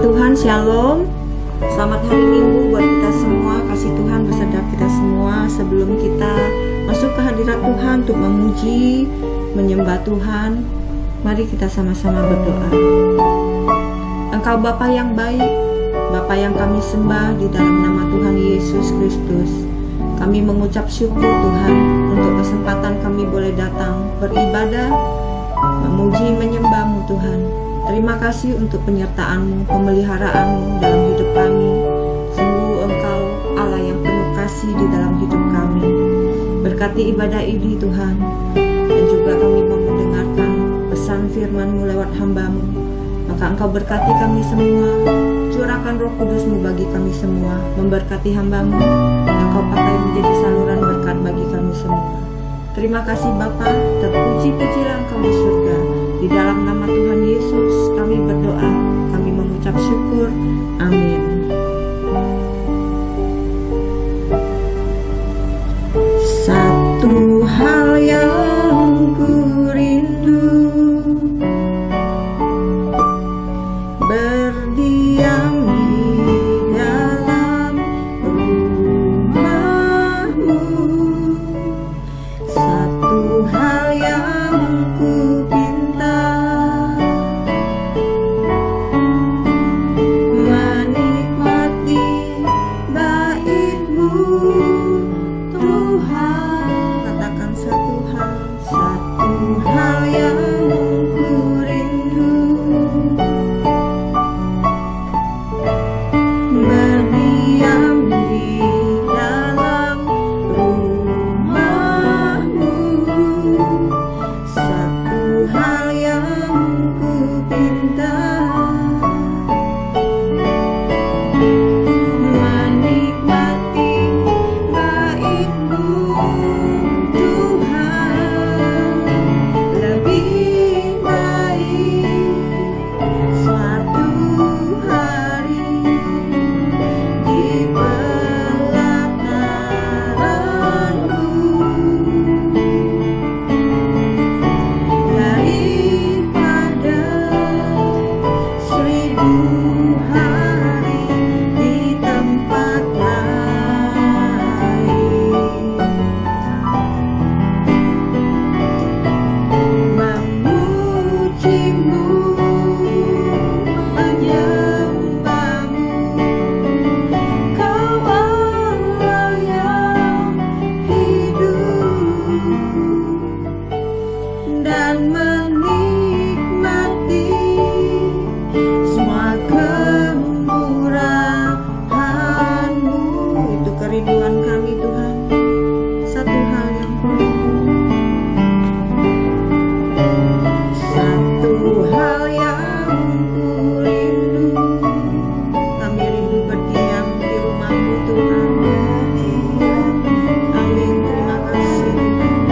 Tuhan, Shalom. Selamat hari Minggu buat kita semua. Kasih Tuhan beserta kita semua. Sebelum kita masuk ke hadirat Tuhan untuk memuji, menyembah Tuhan, mari kita sama-sama berdoa. Engkau Bapa yang baik, Bapa yang kami sembah di dalam nama Tuhan Yesus Kristus. Kami mengucap syukur Tuhan untuk kesempatan kami boleh datang beribadah, memuji, menyembah-Mu Tuhan. Terima kasih untuk penyertaan-Mu, pemeliharaanmu dalam hidup kami. Sungguh Engkau Allah yang penuh kasih di dalam hidup kami. Berkati ibadah ini Tuhan, dan juga kami mau mendengarkan pesan firman-Mu lewat hamba-Mu. Maka Engkau berkati kami semua, curahkan Roh Kudus-Mu bagi kami semua, memberkati hamba-Mu, yang Kau pakai menjadi saluran berkat bagi kami semua. Terima kasih Bapa, terpuji-pujilah Engkau di surga. Di dalam nama Tuhan Yesus kami berdoa, kami mengucap syukur. Amin. Satu hal yang ku rindu, berdiam di dalam rumah-Mu. Satu hal yang ku pinta, menikmati bait-Mu Tuhan. Katakan satu hal yang ku rindu, berdiam di dalam rumah-Mu. Satu hal yang ku pinta, menikmati bait-Mu Tuhan. Lebih baik suatu hari di pelataran-Mu daripada 1000 hari di tempat lain. Memuji-Mu, menyembah-Mu, Kau Allah yang hidup, dan menikmati semua kemurahan-Mu. Itu kerinduan kami Tuhan. Satu hal yang ku rindu, satu hal yang ku rindu, kami rindu berdiam di rumah-Mu Tuhan. Amin. Terima kasih Tuhan.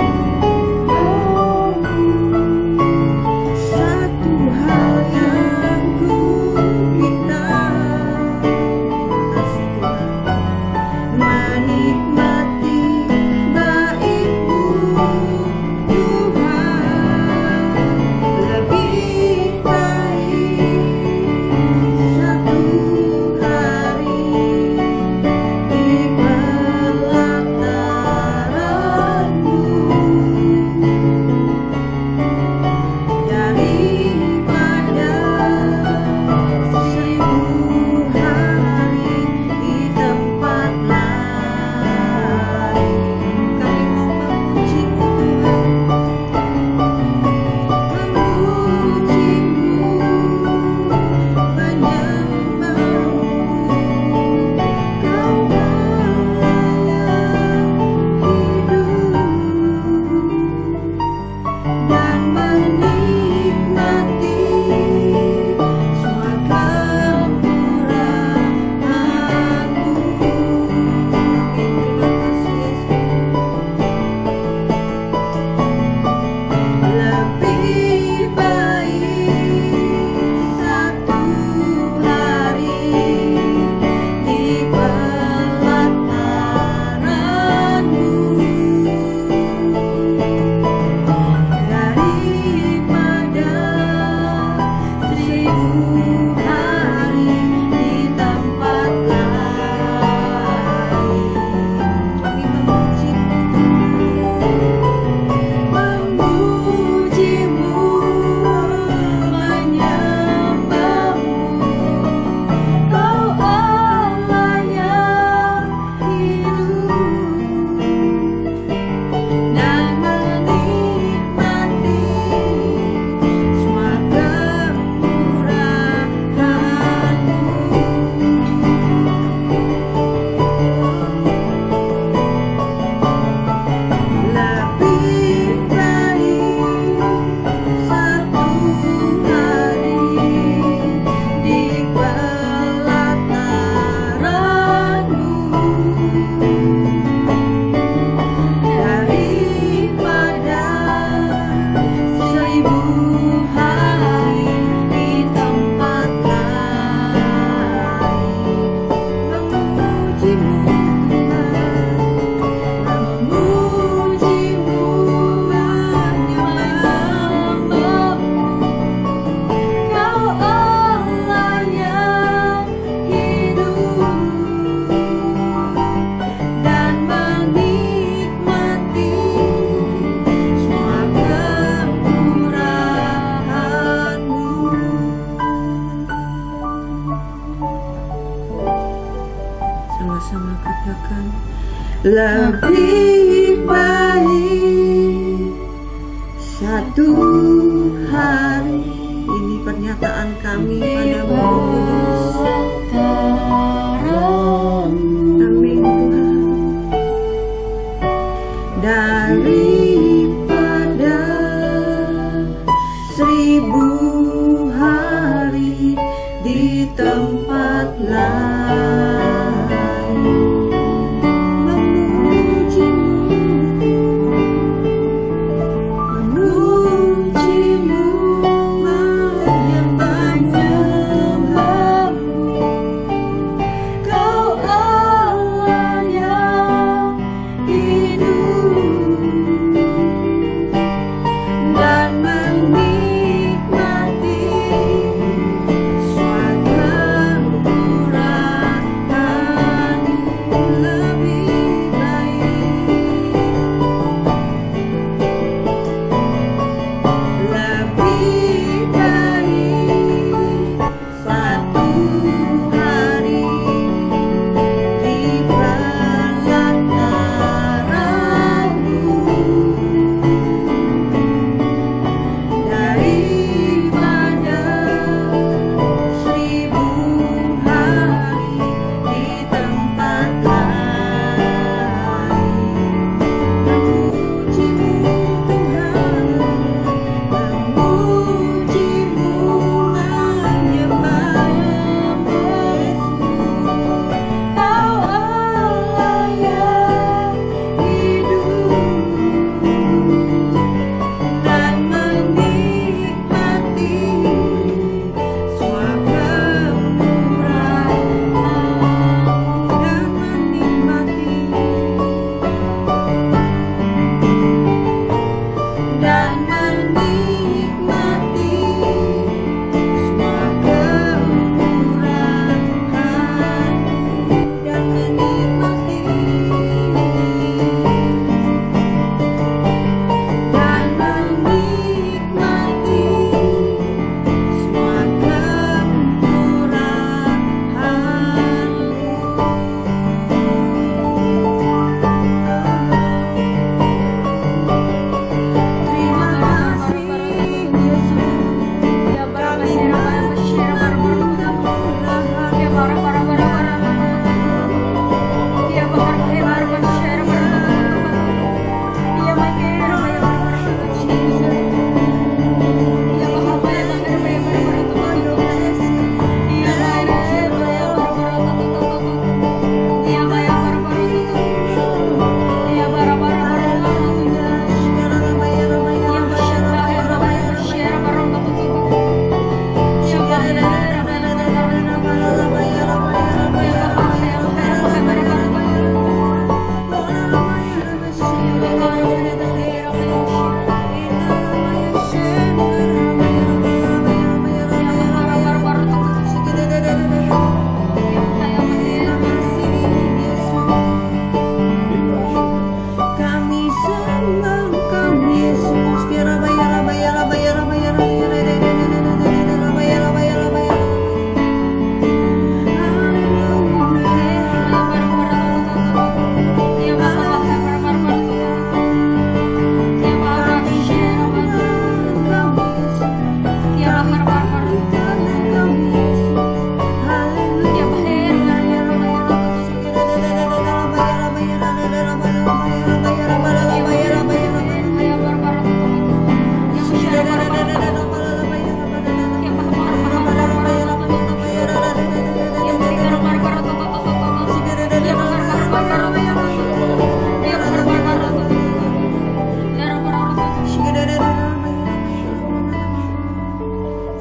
lebih baik satu hari. Ini pernyataan kami padamu Kudus. Amin Tuhan. Daripada 1000 hari di tempat lain memujimu, menyembahmu, Kau Allah yang hidup, dan menikmati kemurahan-Mu lebih baik satu hari di pelataran-Mu daripada 1000 hari di tempat lain. Memujimu Tuhan, memujimu, menyembahmu, Kau Allah yang hidup, dan menikmati semua kemurahan-Mu, dan menikmati semua kemurahan-Mu, dan menikmati semua kemurahan-Mu. Terima kasih Yesus, kami menikmati Kami sembah Kau Yesus.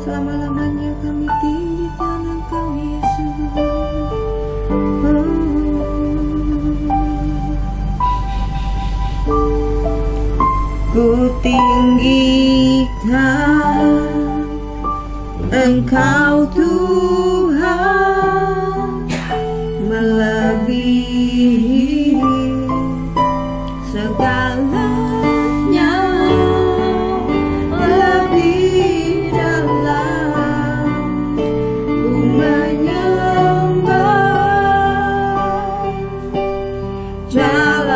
Selama-lamanya kami tinggikan Engkau Yesus. Ku tinggikan Engkau Tuhan, melebihi segalanya, lebih dalam ku menyembah jalan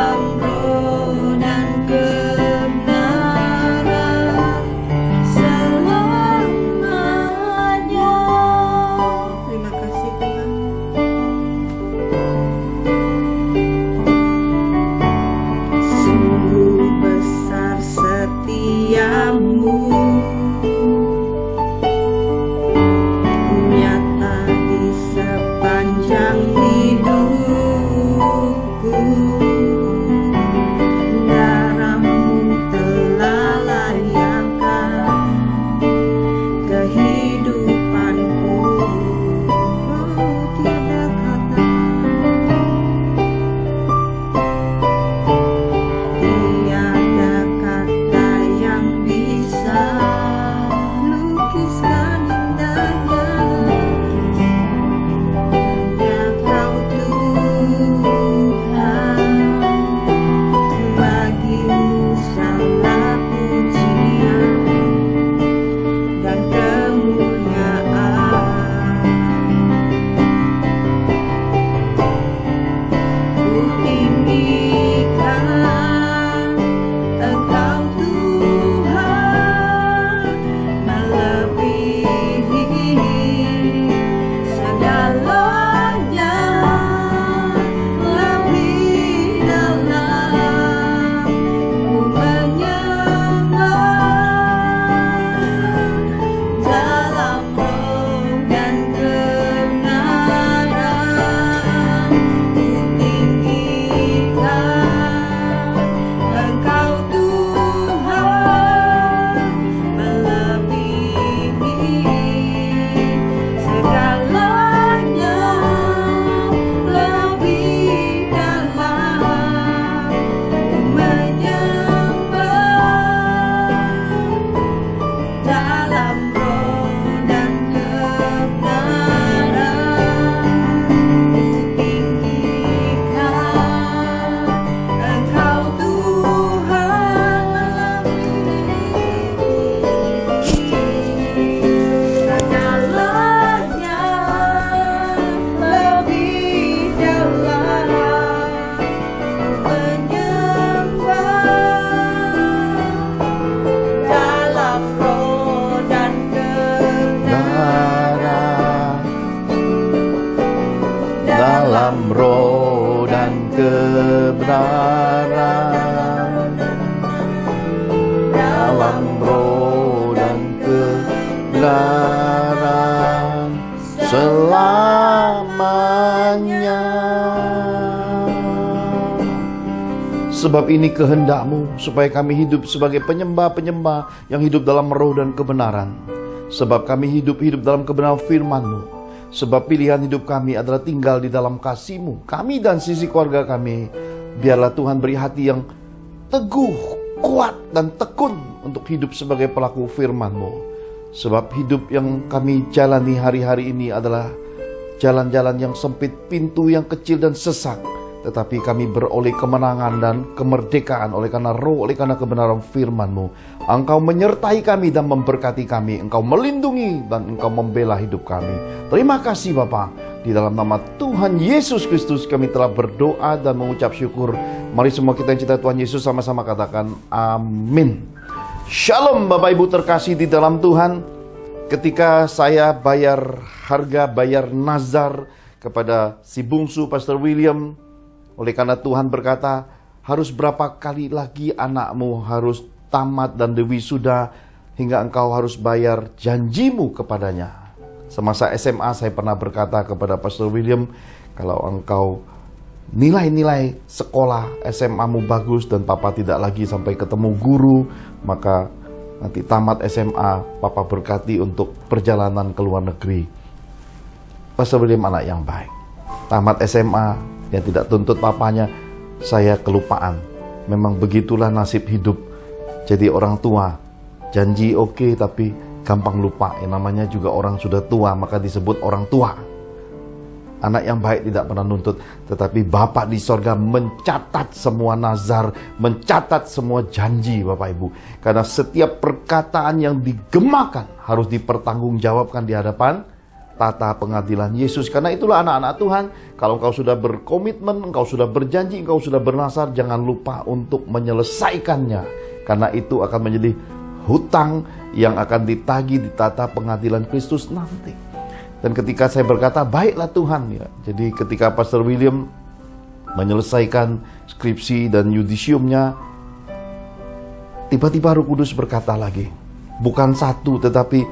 dalam roh dan kebenaran selamanya. Sebab ini kehendak-Mu, supaya kami hidup sebagai penyembah-penyembah yang hidup dalam roh dan kebenaran. Sebab kami hidup dalam kebenaran firman-Mu. Sebab pilihan hidup kami adalah tinggal di dalam kasih-Mu. Kami dan sisi keluarga kami, biarlah Tuhan beri hati yang teguh, kuat, dan tekun untuk hidup sebagai pelaku firman-Mu. Sebab hidup yang kami jalani hari-hari ini adalah jalan-jalan yang sempit, pintu yang kecil dan sesak. Tetapi kami beroleh kemenangan dan kemerdekaan oleh karena roh, oleh karena kebenaran firman-Mu. Engkau menyertai kami dan memberkati kami. Engkau melindungi dan Engkau membela hidup kami. Terima kasih Bapa. Di dalam nama Tuhan Yesus Kristus kami telah berdoa dan mengucap syukur. Mari semua kita yang cinta Tuhan Yesus sama-sama katakan amin. Shalom Bapak Ibu terkasih di dalam Tuhan. Ketika saya bayar harga, bayar nazar kepada si bungsu Pastor William, oleh karena Tuhan berkata, harus berapa kali lagi anakmu harus tamat dan wisuda hingga engkau harus bayar janjimu kepadanya. Semasa SMA saya pernah berkata kepada Pastor William, kalau engkau nilai-nilai sekolah SMA-mu bagus dan papa tidak lagi sampai ketemu guru, maka nanti tamat SMA papa berkati untuk perjalanan ke luar negeri. Pastor William anak yang baik. Tamat SMA yang tidak tuntut papanya, saya kelupaan. Memang begitulah nasib hidup. Jadi orang tua, janji oke, tapi gampang lupa. Yang namanya juga orang sudah tua, maka disebut orang tua. Anak yang baik tidak pernah nuntut, tetapi Bapa di sorga mencatat semua nazar, mencatat semua janji Bapak Ibu. Karena setiap perkataan yang digemakan harus dipertanggungjawabkan di hadapan tata pengadilan Yesus. Karena itulah anak-anak Tuhan, kalau engkau sudah berkomitmen, engkau sudah berjanji, engkau sudah bernazar, jangan lupa untuk menyelesaikannya. Karena itu akan menjadi hutang yang akan ditagih di tata pengadilan Kristus nanti. Dan ketika saya berkata, baiklah Tuhan, ya. Jadi ketika Pastor William menyelesaikan skripsi dan yudisiumnya, tiba-tiba Roh Kudus berkata lagi, bukan satu, tetapi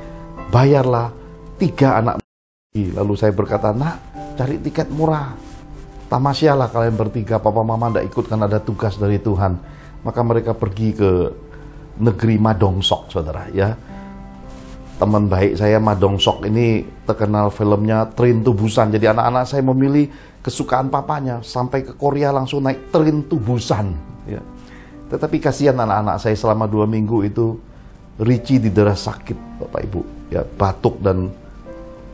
bayarlah 3 anak. Lalu saya berkata, nak, cari tiket murah. Tamasyalah kalian bertiga, papa mama tidak ikut karena ada tugas dari Tuhan. Maka mereka pergi ke negeri Madongsok, saudara, ya. Teman baik saya Madongsok ini terkenal filmnya Train to Busan. Jadi anak-anak saya memilih kesukaan papanya, sampai ke Korea langsung naik Train to Busan, ya. Tetapi kasihan anak-anak saya selama 2 minggu itu, Richie didera sakit, Bapak Ibu, ya, batuk dan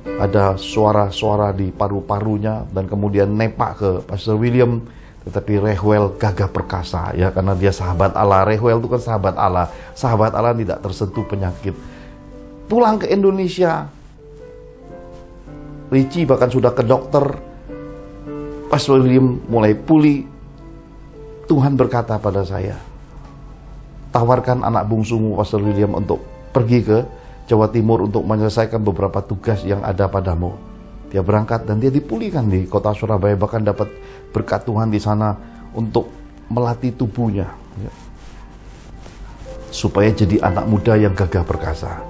ada suara-suara di paru-parunya, dan kemudian nepak ke Pastor William. Tetapi Rehwel gagah perkasa, ya, karena dia sahabat Allah. Rehwel itu kan sahabat Allah. Sahabat Allah tidak tersentuh penyakit. Pulang ke Indonesia, Richie bahkan sudah ke dokter. Pastor William mulai pulih. Tuhan berkata pada saya, tawarkan anak bungsumu Pastor William untuk pergi ke Jawa Timur untuk menyelesaikan beberapa tugas yang ada padamu. Dia berangkat dan dia dipulihkan di kota Surabaya, bahkan dapat berkat Tuhan di sana untuk melatih tubuhnya, ya, supaya jadi anak muda yang gagah perkasa.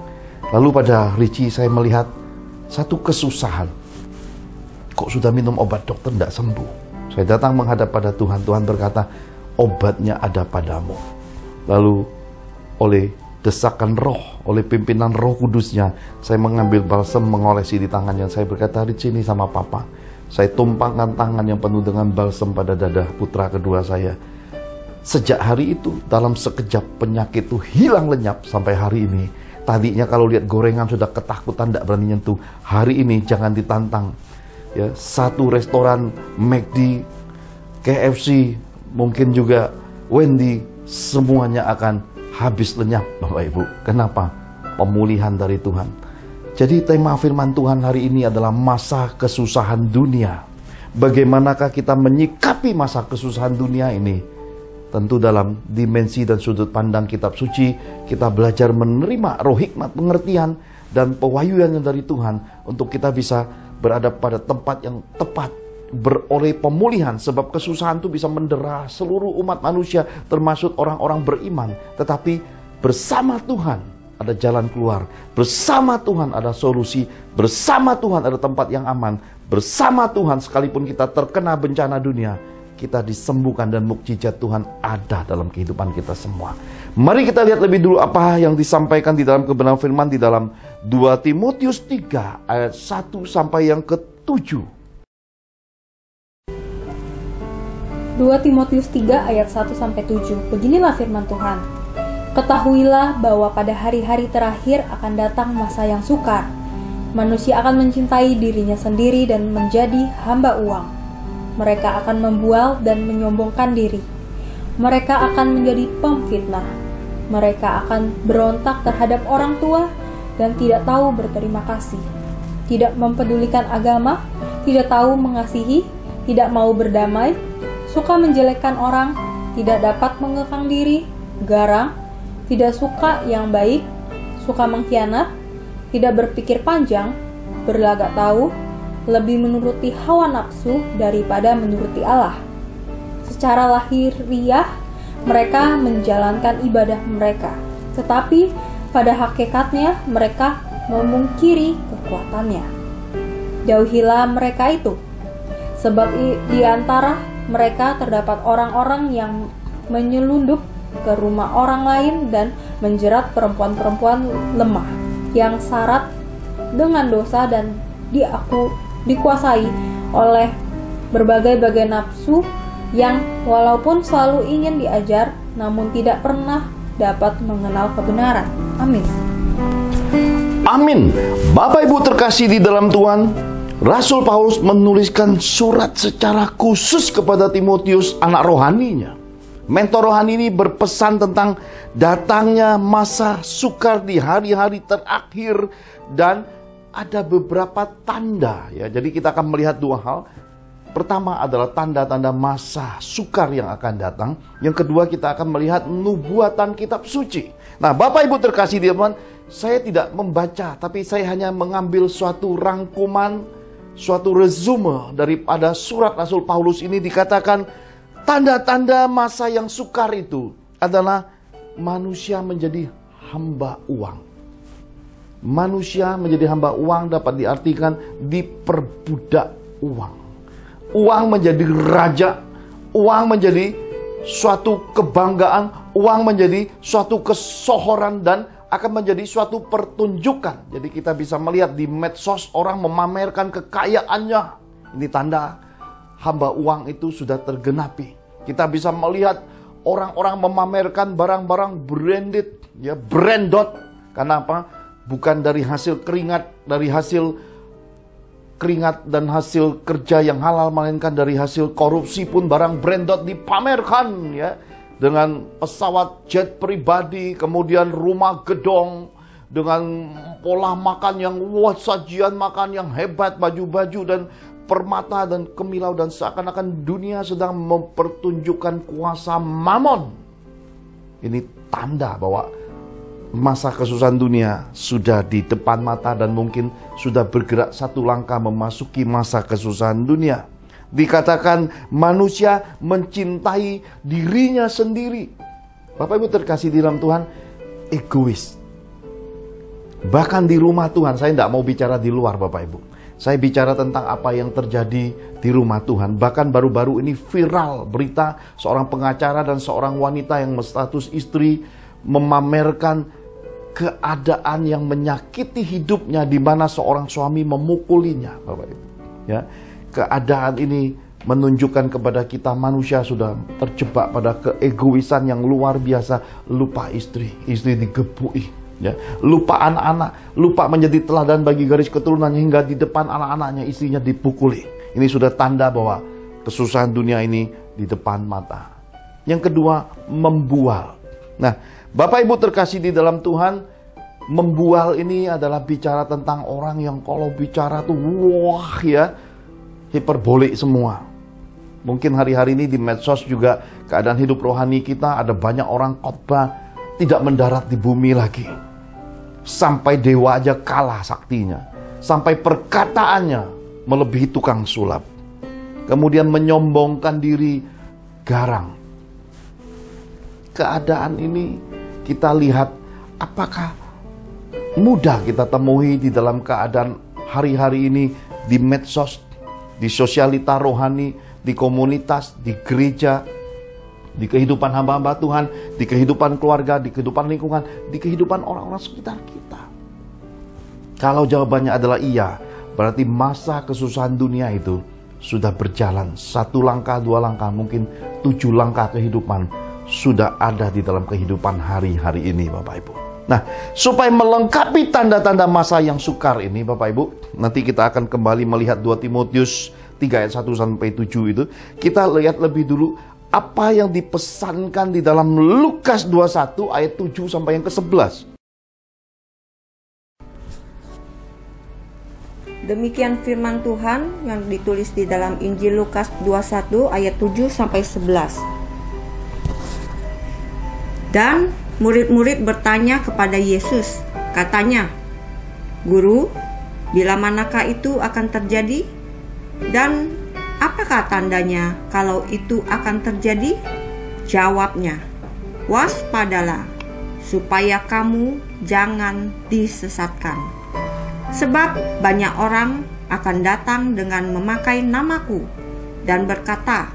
Lalu pada Richie saya melihat satu kesusahan. Kok sudah minum obat dokter tidak sembuh? Saya datang menghadap pada Tuhan. Tuhan berkata, obatnya ada padamu. Lalu oleh desakan roh, oleh pimpinan Roh Kudusnya, saya mengambil balsam, mengolesi di tangannya. Saya berkata, Richie, ini sama papa. Saya tumpangkan tangan yang penuh dengan balsam pada dada putra kedua saya. Sejak hari itu, dalam sekejap penyakit itu hilang lenyap sampai hari ini. Tadinya kalau lihat gorengan sudah ketakutan, tidak berani nyentuh. Hari ini jangan ditantang, ya, satu restoran McD, KFC, mungkin juga Wendy, semuanya akan habis lenyap, Bapak Ibu. Kenapa? Pemulihan dari Tuhan. Jadi tema firman Tuhan hari ini adalah masa kesusahan dunia. Bagaimanakah kita menyikapi masa kesusahan dunia ini? Tentu dalam dimensi dan sudut pandang kitab suci, kita belajar menerima roh hikmat, pengertian, dan pewahyuan dari Tuhan untuk kita bisa berada pada tempat yang tepat, beroleh pemulihan. Sebab kesusahan itu bisa mendera seluruh umat manusia, termasuk orang-orang beriman. Tetapi bersama Tuhan ada jalan keluar, bersama Tuhan ada solusi, bersama Tuhan ada tempat yang aman, bersama Tuhan sekalipun kita terkena bencana dunia, kita disembuhkan dan mukjizat Tuhan ada dalam kehidupan kita semua. Mari kita lihat lebih dulu apa yang disampaikan di dalam kebenaran firman di dalam 2 Timotius 3 ayat 1 sampai yang ke-7. 2 Timotius 3 ayat 1 sampai 7. Beginilah firman Tuhan. Ketahuilah bahwa pada hari-hari terakhir akan datang masa yang sukar. Manusia akan mencintai dirinya sendiri dan menjadi hamba uang. Mereka akan membual dan menyombongkan diri. Mereka akan menjadi pemfitnah. Mereka akan berontak terhadap orang tua dan tidak tahu berterima kasih. Tidak mempedulikan agama, tidak tahu mengasihi, tidak mau berdamai, suka menjelekkan orang, tidak dapat mengekang diri, garang, tidak suka yang baik, suka mengkhianat, tidak berpikir panjang, berlagak tahu, lebih menuruti hawa nafsu daripada menuruti Allah. Secara lahiriah, mereka menjalankan ibadah mereka, tetapi pada hakikatnya mereka memungkiri kekuatannya. Jauhilah mereka itu, sebab di antara mereka terdapat orang-orang yang menyelundup ke rumah orang lain dan menjerat perempuan-perempuan lemah yang syarat dengan dosa dan dikuasai oleh berbagai-bagai nafsu yang walaupun selalu ingin diajar namun tidak pernah dapat mengenal kebenaran. Amin. Amin. Bapak Ibu terkasih di dalam Tuhan, Rasul Paulus menuliskan surat secara khusus kepada Timotius, anak rohaninya. Mentor rohani ini berpesan tentang datangnya masa sukar di hari-hari terakhir dan ada beberapa tanda ya. Jadi kita akan melihat dua hal. Pertama adalah tanda-tanda masa sukar yang akan datang. Yang kedua kita akan melihat nubuatan kitab suci. Nah, Bapak Ibu terkasih di Tuhan, saya tidak membaca, tapi saya hanya mengambil suatu rangkuman, suatu resume daripada surat Rasul Paulus ini. Dikatakan tanda-tanda masa yang sukar itu adalah manusia menjadi hamba uang. Manusia menjadi hamba uang dapat diartikan diperbudak uang. Uang menjadi raja, uang menjadi suatu kebanggaan, uang menjadi suatu kesohoran dan akan menjadi suatu pertunjukan. Jadi kita bisa melihat di medsos orang memamerkan kekayaannya. Ini tanda hamba uang itu sudah tergenapi. Kita bisa melihat orang-orang memamerkan barang-barang branded, ya, branded. Karena apa? Bukan dari hasil keringat, dan hasil kerja yang halal, melainkan dari hasil korupsi pun barang branded dipamerkan, ya, dengan pesawat jet pribadi, kemudian rumah gedong, dengan pola makan yang sajian makan yang hebat, baju-baju dan permata dan kemilau, dan seakan-akan dunia sedang mempertunjukkan kuasa mamon. Ini tanda bahwa masa kesusahan dunia sudah di depan mata dan mungkin sudah bergerak satu langkah memasuki masa kesusahan dunia. Dikatakan manusia mencintai dirinya sendiri. Bapak Ibu terkasih di dalam Tuhan, egois. Bahkan di rumah Tuhan, saya tidak mau bicara di luar Bapak Ibu. Saya bicara tentang apa yang terjadi di rumah Tuhan. Bahkan baru-baru ini viral berita seorang pengacara dan seorang wanita yang berstatus istri memamerkan keadaan yang menyakiti hidupnya, di mana seorang suami memukulinya, Bapak Ibu. Ya, keadaan ini menunjukkan kepada kita manusia sudah terjebak pada keegoisan yang luar biasa. Lupa istri digebui, ya, lupa anak-anak, lupa menjadi teladan bagi garis keturunan, hingga di depan anak-anaknya istrinya dipukuli. Ini sudah tanda bahwa kesusahan dunia ini di depan mata. Yang kedua, membual. Nah, Bapak Ibu terkasih di dalam Tuhan, membual ini adalah bicara tentang orang yang kalau bicara tuh wah ya, hiperbolik semua. Mungkin hari-hari ini di medsos juga keadaan hidup rohani kita, ada banyak orang khotbah tidak mendarat di bumi lagi. Sampai dewa aja kalah saktinya. Sampai perkataannya melebihi tukang sulap. Kemudian menyombongkan diri, garang. Keadaan ini kita lihat apakah mudah kita temui di dalam keadaan hari-hari ini di medsos, di sosialita rohani, di komunitas, di gereja, di kehidupan hamba-hamba Tuhan, di kehidupan keluarga, di kehidupan lingkungan, di kehidupan orang-orang sekitar kita. Kalau jawabannya adalah iya, berarti masa kesusahan dunia itu sudah berjalan 1 langkah, 2 langkah, mungkin 7 langkah kehidupan sudah ada di dalam kehidupan hari-hari ini, Bapak Ibu. Nah, supaya melengkapi tanda-tanda masa yang sukar ini, Bapak Ibu, nanti kita akan kembali melihat 2 Timotius 3 ayat 1 sampai 7 itu. Kita lihat lebih dulu apa yang dipesankan di dalam Lukas 21 ayat 7 sampai yang ke-11. Demikian firman Tuhan yang ditulis di dalam Injil Lukas 21 ayat 7 sampai 11. Dan murid-murid bertanya kepada Yesus, katanya, "Guru, bila manakah itu akan terjadi? Dan apakah tandanya kalau itu akan terjadi?" Jawabnya, "Waspadalah, supaya kamu jangan disesatkan. Sebab banyak orang akan datang dengan memakai namaku dan berkata,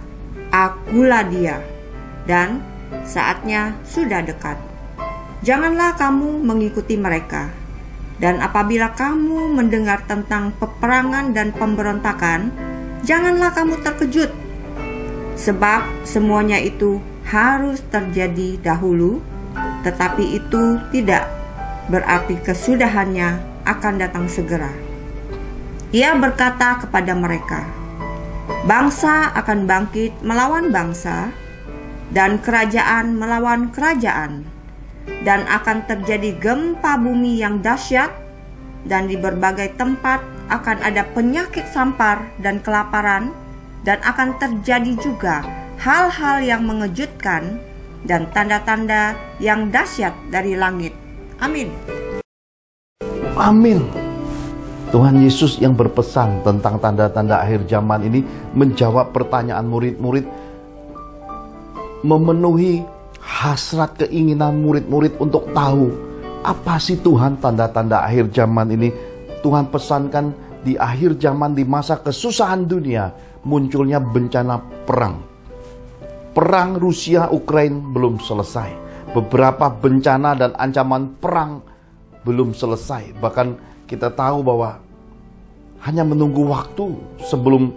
'Akulah dia,' dan saatnya sudah dekat. Janganlah kamu mengikuti mereka. Dan apabila kamu mendengar tentang peperangan dan pemberontakan, janganlah kamu terkejut. Sebab semuanya itu harus terjadi dahulu, tetapi itu tidak berarti kesudahannya akan datang segera." Ia berkata kepada mereka, "Bangsa akan bangkit melawan bangsa, dan kerajaan melawan kerajaan, dan akan terjadi gempa bumi yang dahsyat, dan di berbagai tempat akan ada penyakit sampar dan kelaparan, dan akan terjadi juga hal-hal yang mengejutkan dan tanda-tanda yang dahsyat dari langit." Amin. Amin. Tuhan Yesus yang berpesan tentang tanda-tanda akhir zaman ini menjawab pertanyaan murid-murid, memenuhi hasrat keinginan murid-murid untuk tahu apa sih Tuhan tanda-tanda akhir zaman ini. Tuhan pesankan di akhir zaman, di masa kesusahan dunia, munculnya bencana perang. Perang Rusia-Ukraina belum selesai. Beberapa bencana dan ancaman perang belum selesai. Bahkan kita tahu bahwa hanya menunggu waktu sebelum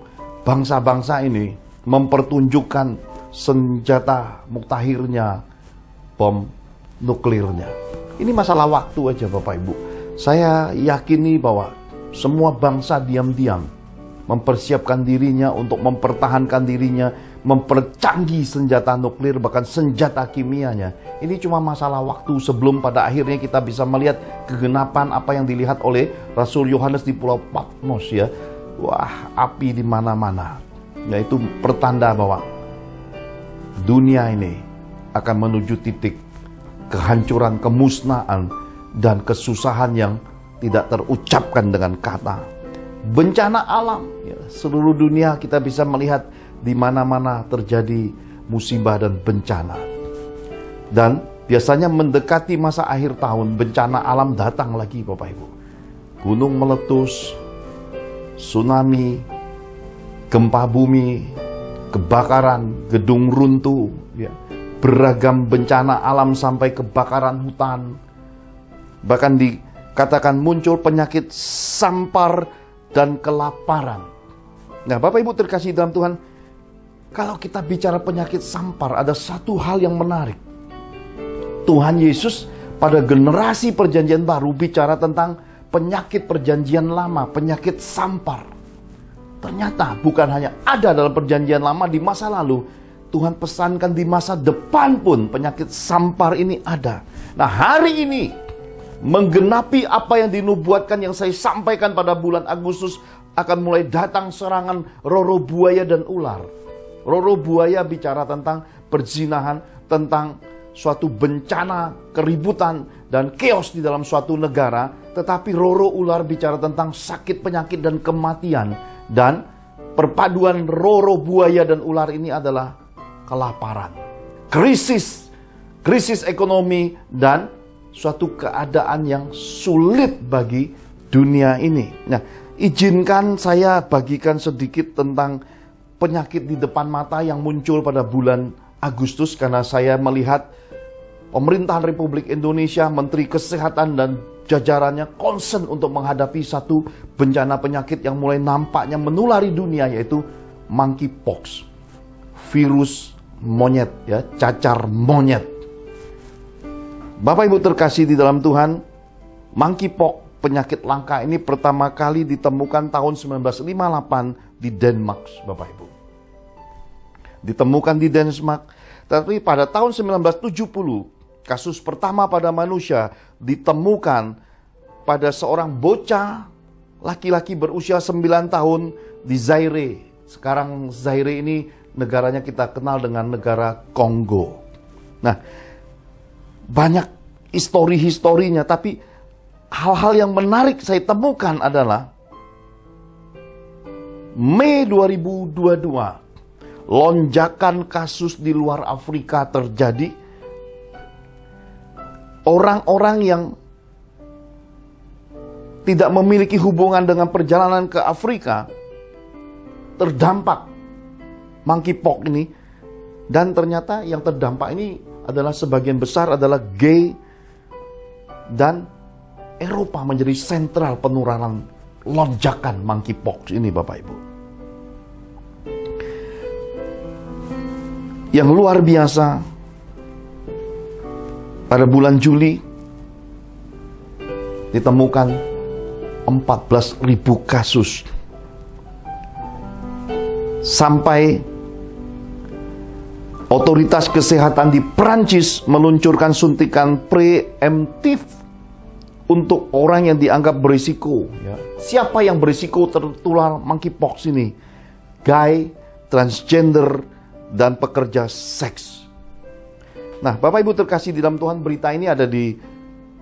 bangsa-bangsa ini mempertunjukkan senjata muktahirnya, bom nuklirnya. Ini masalah waktu aja, Bapak Ibu. Saya yakini bahwa semua bangsa diam-diam mempersiapkan dirinya untuk mempertahankan dirinya, mempercanggih senjata nuklir, bahkan senjata kimianya. Ini cuma masalah waktu sebelum pada akhirnya kita bisa melihat kegenapan apa yang dilihat oleh Rasul Yohanes di Pulau Patmos, ya. Wah, api di mana-mana. Yaitu pertanda bahwa dunia ini akan menuju titik kehancuran, kemusnahan, dan kesusahan yang tidak terucapkan dengan kata. Bencana alam, ya, seluruh dunia kita bisa melihat di mana-mana terjadi musibah dan bencana. Dan biasanya mendekati masa akhir tahun, bencana alam datang lagi, Bapak Ibu. Gunung meletus, tsunami, gempa bumi, kebakaran, gedung runtuh, ya, beragam bencana alam sampai kebakaran hutan. Bahkan dikatakan muncul penyakit sampar dan kelaparan. Nah, Bapak Ibu terkasih dalam Tuhan, kalau kita bicara penyakit sampar, ada satu hal yang menarik. Tuhan Yesus pada generasi perjanjian baru bicara tentang penyakit perjanjian lama, penyakit sampar. Ternyata bukan hanya ada dalam perjanjian lama di masa lalu, Tuhan pesankan di masa depan pun penyakit sampar ini ada. Nah, hari ini menggenapi apa yang dinubuatkan yang saya sampaikan pada bulan Agustus, akan mulai datang serangan roh-roh buaya dan ular. Roh-roh buaya bicara tentang perzinahan, tentang suatu bencana, keributan, dan chaos di dalam suatu negara. Tetapi roh-roh ular bicara tentang sakit, penyakit, dan kematian. Dan perpaduan roh-roh buaya dan ular ini adalah kelaparan, krisis, krisis ekonomi, dan suatu keadaan yang sulit bagi dunia ini. Nah, izinkan saya bagikan sedikit tentang penyakit di depan mata yang muncul pada bulan Agustus, karena saya melihat pemerintahan Republik Indonesia, Menteri Kesehatan dan jajarannya concern untuk menghadapi satu bencana penyakit yang mulai nampaknya menulari dunia, yaitu monkeypox, virus monyet, ya, cacar monyet. Bapak Ibu terkasih di dalam Tuhan, monkeypox, penyakit langka ini pertama kali ditemukan tahun 1958 di Denmark, Bapak Ibu. Ditemukan di Denmark, tapi pada tahun 1970, kasus pertama pada manusia ditemukan pada seorang bocah laki-laki berusia 9 tahun di Zaire. Sekarang Zaire ini negaranya kita kenal dengan negara Kongo. Nah, banyak historinya, tapi hal-hal yang menarik saya temukan adalah Mei 2022, lonjakan kasus di luar Afrika terjadi. Orang-orang yang tidak memiliki hubungan dengan perjalanan ke Afrika terdampak monkeypox ini, dan ternyata yang terdampak ini adalah sebagian besar adalah gay, dan Eropa menjadi sentral penularan lonjakan monkeypox ini, Bapak Ibu. Yang luar biasa, pada bulan Juli ditemukan 14.000 kasus. Sampai otoritas kesehatan di Prancis meluncurkan suntikan preemptif untuk orang yang dianggap berisiko. Ya. Siapa yang berisiko tertular monkeypox ini? Gay, transgender, dan pekerja seks. Nah, Bapak Ibu terkasih di dalam Tuhan, berita ini ada di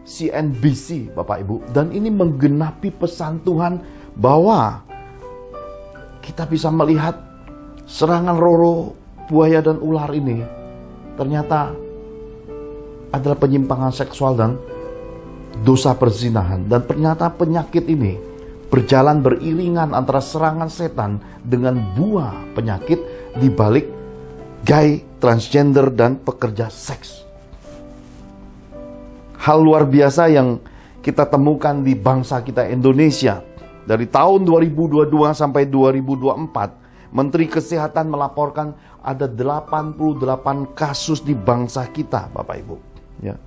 CNBC, Bapak Ibu. Dan ini menggenapi pesan Tuhan bahwa kita bisa melihat serangan roh buaya dan ular ini ternyata adalah penyimpangan seksual dan dosa perzinahan. Dan ternyata penyakit ini berjalan beriringan antara serangan setan dengan buah penyakit di balik gay, transgender, dan pekerja seks. Hal luar biasa yang kita temukan di bangsa kita Indonesia. Dari tahun 2022 sampai 2024, Menteri Kesehatan melaporkan ada 88 kasus di bangsa kita, Bapak Ibu. Ya.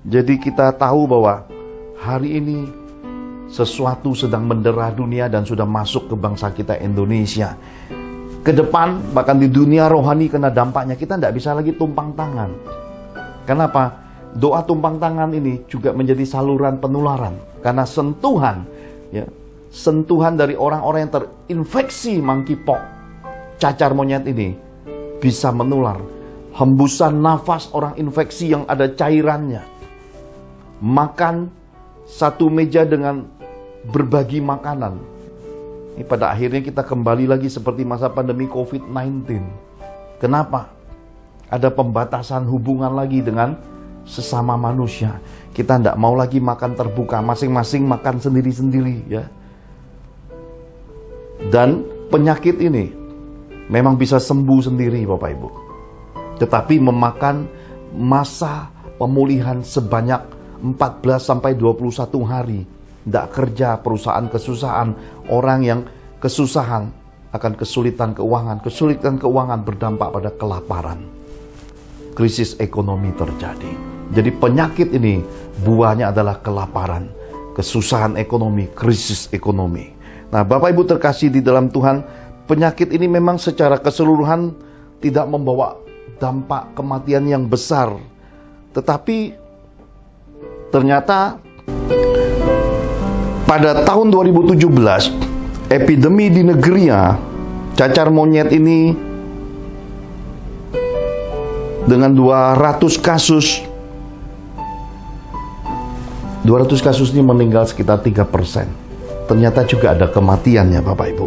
Jadi kita tahu bahwa hari ini sesuatu sedang mendera dunia dan sudah masuk ke bangsa kita Indonesia. Ke depan, bahkan di dunia rohani, kena dampaknya kita tidak bisa lagi tumpang tangan. Kenapa? Doa tumpang tangan ini juga menjadi saluran penularan. Karena sentuhan, ya, sentuhan dari orang-orang yang terinfeksi monkeypox, cacar monyet ini, bisa menular. Hembusan nafas orang infeksi yang ada cairannya. Makan satu meja dengan berbagi makanan. Ini pada akhirnya kita kembali lagi seperti masa pandemi COVID-19. Kenapa? Ada pembatasan hubungan lagi dengan sesama manusia. Kita tidak mau lagi makan terbuka, masing-masing makan sendiri-sendiri, ya. Dan penyakit ini memang bisa sembuh sendiri, Bapak Ibu. Tetapi memakan masa pemulihan sebanyak 14 sampai 21 hari. Tidak kerja, perusahaan kesusahan, orang yang kesusahan akan kesulitan keuangan berdampak pada kelaparan. Krisis ekonomi terjadi. Jadi penyakit ini buahnya adalah kelaparan, kesusahan ekonomi, krisis ekonomi. Nah, Bapak Ibu terkasih di dalam Tuhan, penyakit ini memang secara keseluruhan tidak membawa dampak kematian yang besar. Tetapi ternyata pada tahun 2017, epidemi di Negria, cacar monyet ini dengan 200 kasus ini meninggal sekitar 3%. Ternyata juga ada kematiannya, Bapak Ibu.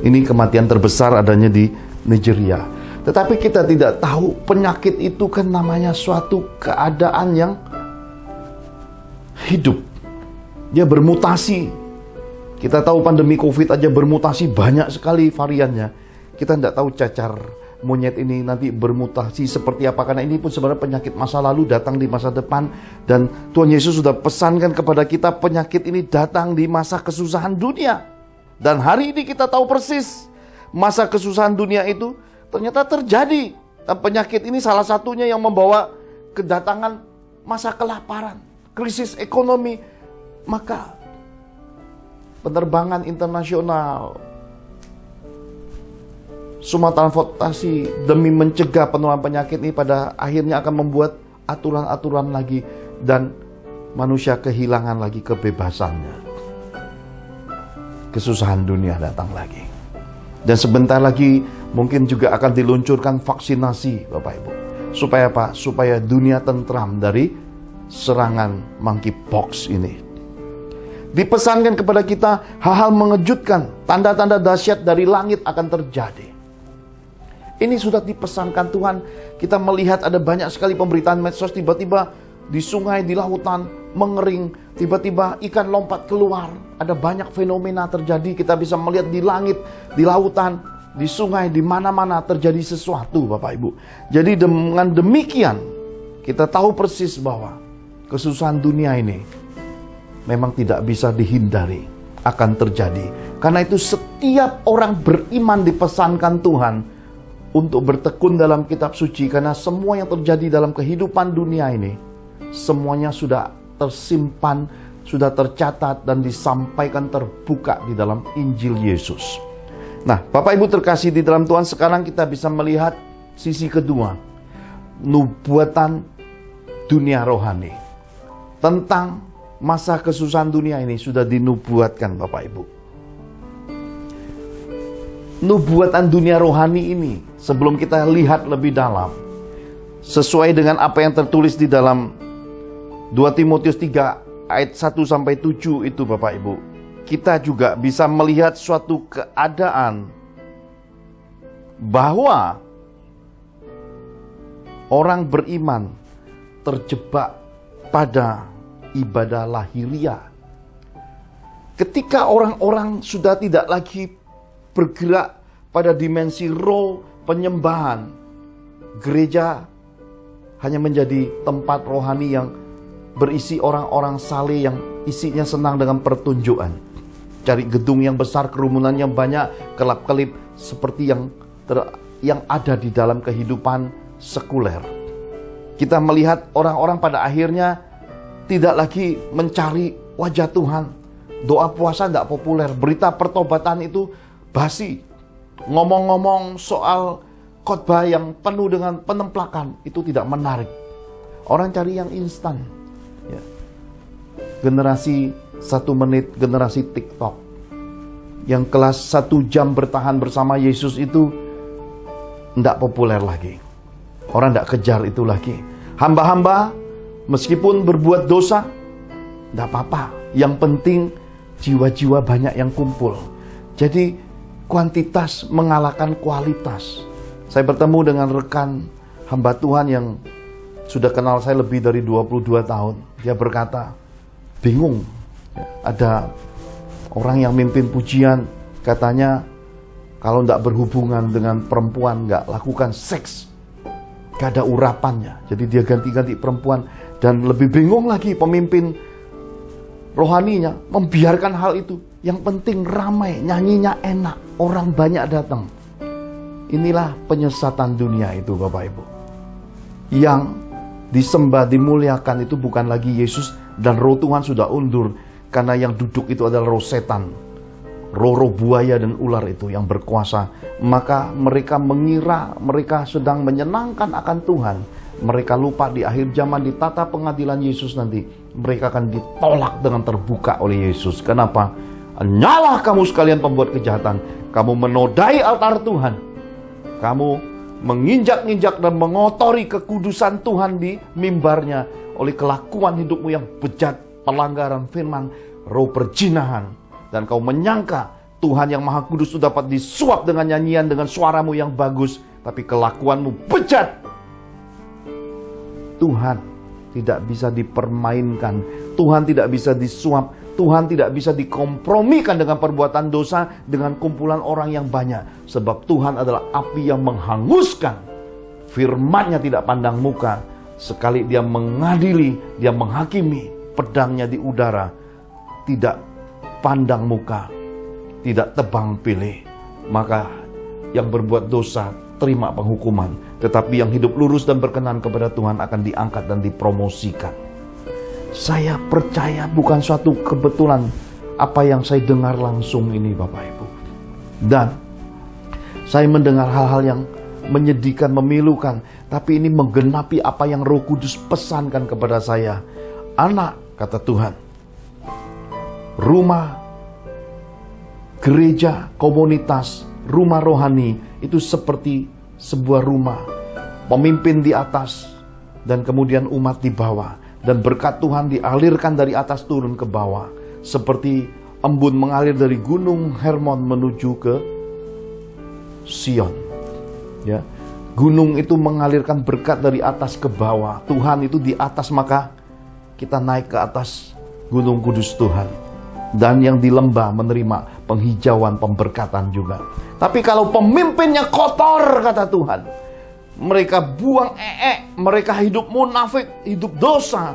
Ini kematian terbesar adanya di Nigeria. Tetapi kita tidak tahu penyakit itu kan namanya suatu keadaan yang hidup. Dia bermutasi. Kita tahu pandemi COVID aja bermutasi, banyak sekali variannya. Kita tidak tahu cacar monyet ini nanti bermutasi seperti apa, karena ini pun sebenarnya penyakit masa lalu datang di masa depan, dan Tuhan Yesus sudah pesankan kepada kita penyakit ini datang di masa kesusahan dunia. Dan hari ini kita tahu persis masa kesusahan dunia itu ternyata terjadi, dan penyakit ini salah satunya yang membawa kedatangan masa kelaparan, krisis ekonomi. Maka penerbangan internasional, semua transportasi demi mencegah penularan penyakit ini pada akhirnya akan membuat aturan-aturan lagi, dan manusia kehilangan lagi kebebasannya. Kesusahan dunia datang lagi. Dan sebentar lagi mungkin juga akan diluncurkan vaksinasi, Bapak Ibu. Supaya apa? Supaya dunia tentram dari serangan monkeypox ini. Dipesankan kepada kita hal-hal mengejutkan, tanda-tanda dahsyat dari langit akan terjadi. Ini sudah dipesankan Tuhan. Kita melihat ada banyak sekali pemberitaan medsos, tiba-tiba di sungai, di lautan mengering, tiba-tiba ikan lompat keluar. Ada banyak fenomena terjadi. Kita bisa melihat di langit, di lautan, di sungai, di mana-mana terjadi sesuatu, Bapak Ibu. Jadi dengan demikian kita tahu persis bahwa kesusahan dunia ini memang tidak bisa dihindari, akan terjadi. Karena itu setiap orang beriman dipesankan Tuhan untuk bertekun dalam kitab suci, karena semua yang terjadi dalam kehidupan dunia ini semuanya sudah tersimpan, sudah tercatat dan disampaikan terbuka di dalam Injil Yesus. Nah, Bapak Ibu terkasih di dalam Tuhan, sekarang kita bisa melihat sisi kedua, nubuatan dunia rohani. Tentang masa kesusahan dunia ini sudah dinubuatkan, Bapak Ibu. Nubuatan dunia rohani ini, sebelum kita lihat lebih dalam, sesuai dengan apa yang tertulis di dalam 2 Timotius 3 ayat 1-7 itu, Bapak Ibu, kita juga bisa melihat suatu keadaan bahwa orang beriman terjebak pada ibadah lahiriah. Ketika orang-orang sudah tidak lagi bergerak pada dimensi roh penyembahan, gereja hanya menjadi tempat rohani yang berisi orang-orang saleh yang isinya senang dengan pertunjukan. Cari gedung yang besar, kerumunan yang banyak, kelap-kelip seperti yang ada di dalam kehidupan sekuler. Kita melihat orang-orang pada akhirnya tidak lagi mencari wajah Tuhan. Doa puasa tidak populer, berita pertobatan itu basi. Ngomong-ngomong soal khotbah yang penuh dengan penemplakan itu tidak menarik. Orang cari yang instan. Ya. Generasi 1 menit, generasi TikTok. Yang kelas 1 jam bertahan bersama Yesus itu tidak populer lagi. Orang tidak kejar itu lagi. Hamba-hamba meskipun berbuat dosa, tidak apa-apa. Yang penting jiwa-jiwa banyak yang kumpul. Jadi kuantitas mengalahkan kualitas. Saya bertemu dengan rekan hamba Tuhan yang sudah kenal saya lebih dari 22 tahun. Dia berkata, bingung. Ada orang yang mimpin pujian, katanya kalau tidak berhubungan dengan perempuan, nggak lakukan seks, gak ada urapannya. Jadi dia ganti-ganti perempuan. Dan lebih bingung lagi pemimpin rohaninya membiarkan hal itu. Yang penting ramai, nyanyinya enak, orang banyak datang. Inilah penyesatan dunia itu, Bapak Ibu. Yang disembah, dimuliakan itu bukan lagi Yesus, dan roh Tuhan sudah undur. Karena yang duduk itu adalah roh setan, roh buaya dan ular itu yang berkuasa. Maka mereka mengira mereka sedang menyenangkan akan Tuhan. Mereka lupa di akhir zaman, di tata pengadilan Yesus nanti, mereka akan ditolak dengan terbuka oleh Yesus. Kenapa? Nyalah kamu sekalian pembuat kejahatan. Kamu menodai altar Tuhan. Kamu menginjak-injak dan mengotori kekudusan Tuhan di mimbarnya oleh kelakuan hidupmu yang bejat, pelanggaran firman, roh perzinahan. Dan kau menyangka Tuhan yang Maha Kudus itu dapat disuap dengan nyanyian, dengan suaramu yang bagus. tapi kelakuanmu bejat. Tuhan tidak bisa dipermainkan, Tuhan tidak bisa disuap, Tuhan tidak bisa dikompromikan dengan perbuatan dosa, dengan kumpulan orang yang banyak. Sebab Tuhan adalah api yang menghanguskan. Firman-Nya tidak pandang muka. Sekali Dia mengadili, Dia menghakimi, pedangnya di udara, tidak pandang muka, tidak tebang pilih. Maka yang berbuat dosa terima penghukuman, tetapi yang hidup lurus dan berkenan kepada Tuhan akan diangkat dan dipromosikan. Saya percaya bukan suatu kebetulan apa yang saya dengar langsung ini, Bapak Ibu. Dan saya mendengar hal-hal yang menyedihkan, memilukan, tapi ini menggenapi apa yang Roh Kudus pesankan kepada saya. Anak, kata Tuhan, rumah, gereja, komunitas, rumah rohani itu seperti sebuah rumah. Pemimpin di atas dan kemudian umat di bawah. Dan berkat Tuhan dialirkan dari atas turun ke bawah. Seperti embun mengalir dari gunung Hermon menuju ke Sion. Ya, gunung itu mengalirkan berkat dari atas ke bawah. Tuhan itu di atas, maka kita naik ke atas gunung kudus Tuhan. Dan yang di lembah menerima penghijauan, pemberkatan juga. Tapi kalau pemimpinnya kotor, kata Tuhan, mereka buang mereka hidup munafik, hidup dosa,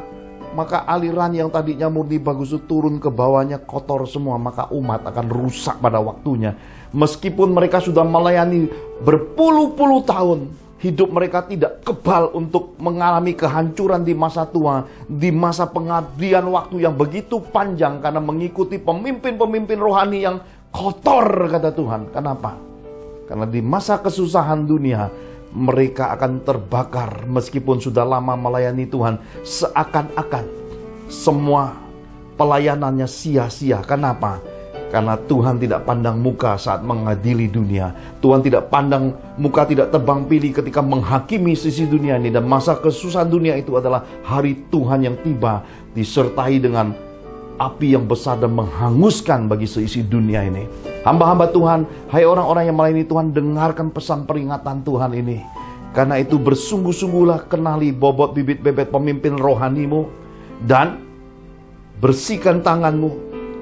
maka aliran yang tadinya murni bagus itu turun ke bawahnya kotor semua. Maka umat akan rusak pada waktunya. Meskipun mereka sudah melayani berpuluh-puluh tahun, hidup mereka tidak kebal untuk mengalami kehancuran di masa tua, di masa pengabdian waktu yang begitu panjang, karena mengikuti pemimpin-pemimpin rohani yang kotor, kata Tuhan. Kenapa? Karena di masa kesusahan dunia mereka akan terbakar. Meskipun sudah lama melayani Tuhan, seakan-akan semua pelayanannya sia-sia. Kenapa? Karena Tuhan tidak pandang muka saat mengadili dunia. Tuhan tidak pandang muka, tidak tebang pilih ketika menghakimi sisi dunia ini. Dan masa kesusahan dunia itu adalah hari Tuhan yang tiba, disertai dengan api yang besar dan menghanguskan bagi seisi dunia ini. Hamba-hamba Tuhan, hai orang-orang yang melayani Tuhan, dengarkan pesan peringatan Tuhan ini. Karena itu bersungguh-sungguhlah kenali bobot bibit bebet pemimpin rohanimu. Dan bersihkan tanganmu,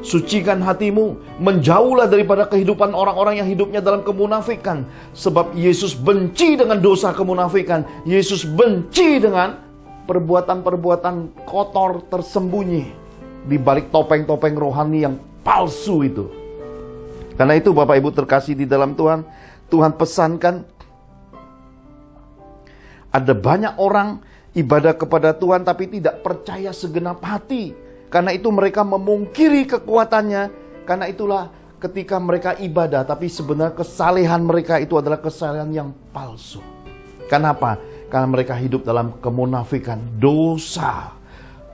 sucikan hatimu, menjauhlah daripada kehidupan orang-orang yang hidupnya dalam kemunafikan. Sebab Yesus benci dengan dosa kemunafikan. Yesus benci dengan perbuatan-perbuatan kotor tersembunyi di balik topeng-topeng rohani yang palsu itu. Karena itu Bapak Ibu terkasih di dalam Tuhan, Tuhan pesankan, ada banyak orang ibadah kepada Tuhan tapi tidak percaya segenap hati. Karena itu mereka memungkiri kekuatannya. Karena itulah ketika mereka ibadah, tapi sebenarnya kesalehan mereka itu adalah kesalehan yang palsu. Kenapa? Karena mereka hidup dalam kemunafikan, dosa.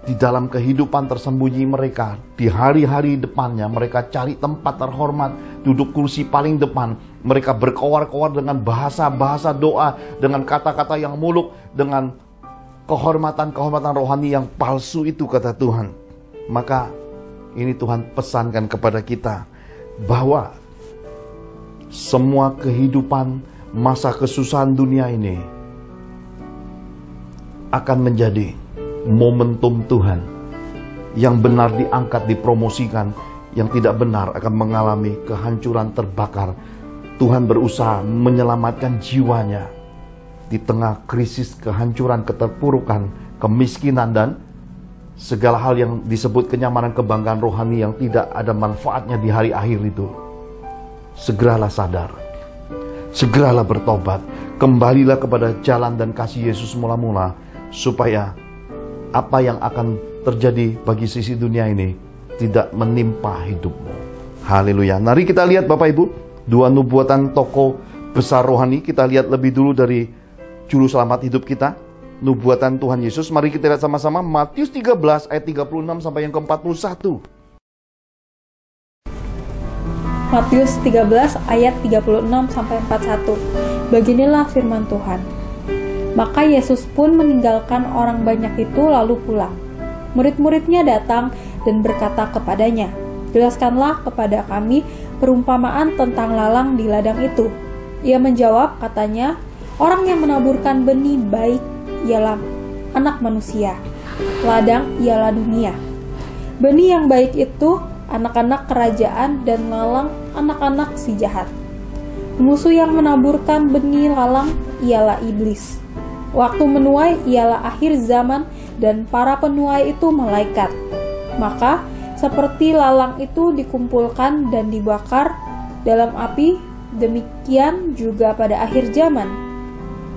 Di dalam kehidupan tersembunyi mereka, di hari-hari depannya, mereka cari tempat terhormat, duduk kursi paling depan. Mereka berkoar-koar dengan bahasa-bahasa doa, dengan kata-kata yang muluk, dengan kehormatan-kehormatan rohani yang palsu itu, kata Tuhan. Maka ini Tuhan pesankan kepada kita, bahwa semua kehidupan masa kesusahan dunia ini akan menjadi momentum Tuhan. Yang benar diangkat, dipromosikan. Yang tidak benar akan mengalami kehancuran, terbakar. Tuhan berusaha menyelamatkan jiwanya di tengah krisis, kehancuran, keterpurukan, kemiskinan, dan segala hal yang disebut kenyamanan, kebanggaan rohani yang tidak ada manfaatnya di hari akhir itu. Segeralah sadar, segeralah bertobat, kembalilah kepada jalan dan kasih Yesus mula-mula, supaya apa yang akan terjadi bagi sisi dunia ini tidak menimpa hidupmu. Haleluya. Mari kita lihat Bapak Ibu, dua nubuatan tokoh besar rohani. Kita lihat lebih dulu dari juru selamat hidup kita, nubuatan Tuhan Yesus. Mari kita lihat sama-sama Matius 13 ayat 36 sampai yang ke-41. Matius 13 ayat 36 sampai 41. Beginilah firman Tuhan. Maka Yesus pun meninggalkan orang banyak itu lalu pulang. Murid-muridnya datang dan berkata kepadanya, "Jelaskanlah kepada kami perumpamaan tentang lalang di ladang itu." Ia menjawab, katanya, Orang yang menaburkan benih baik ialah anak manusia, ladang ialah dunia. Benih yang baik itu anak-anak kerajaan dan lalang anak-anak si jahat. Musuh yang menaburkan benih lalang ialah iblis. Waktu menuai ialah akhir zaman dan para penuai itu malaikat. Maka seperti lalang itu dikumpulkan dan dibakar dalam api, demikian juga pada akhir zaman.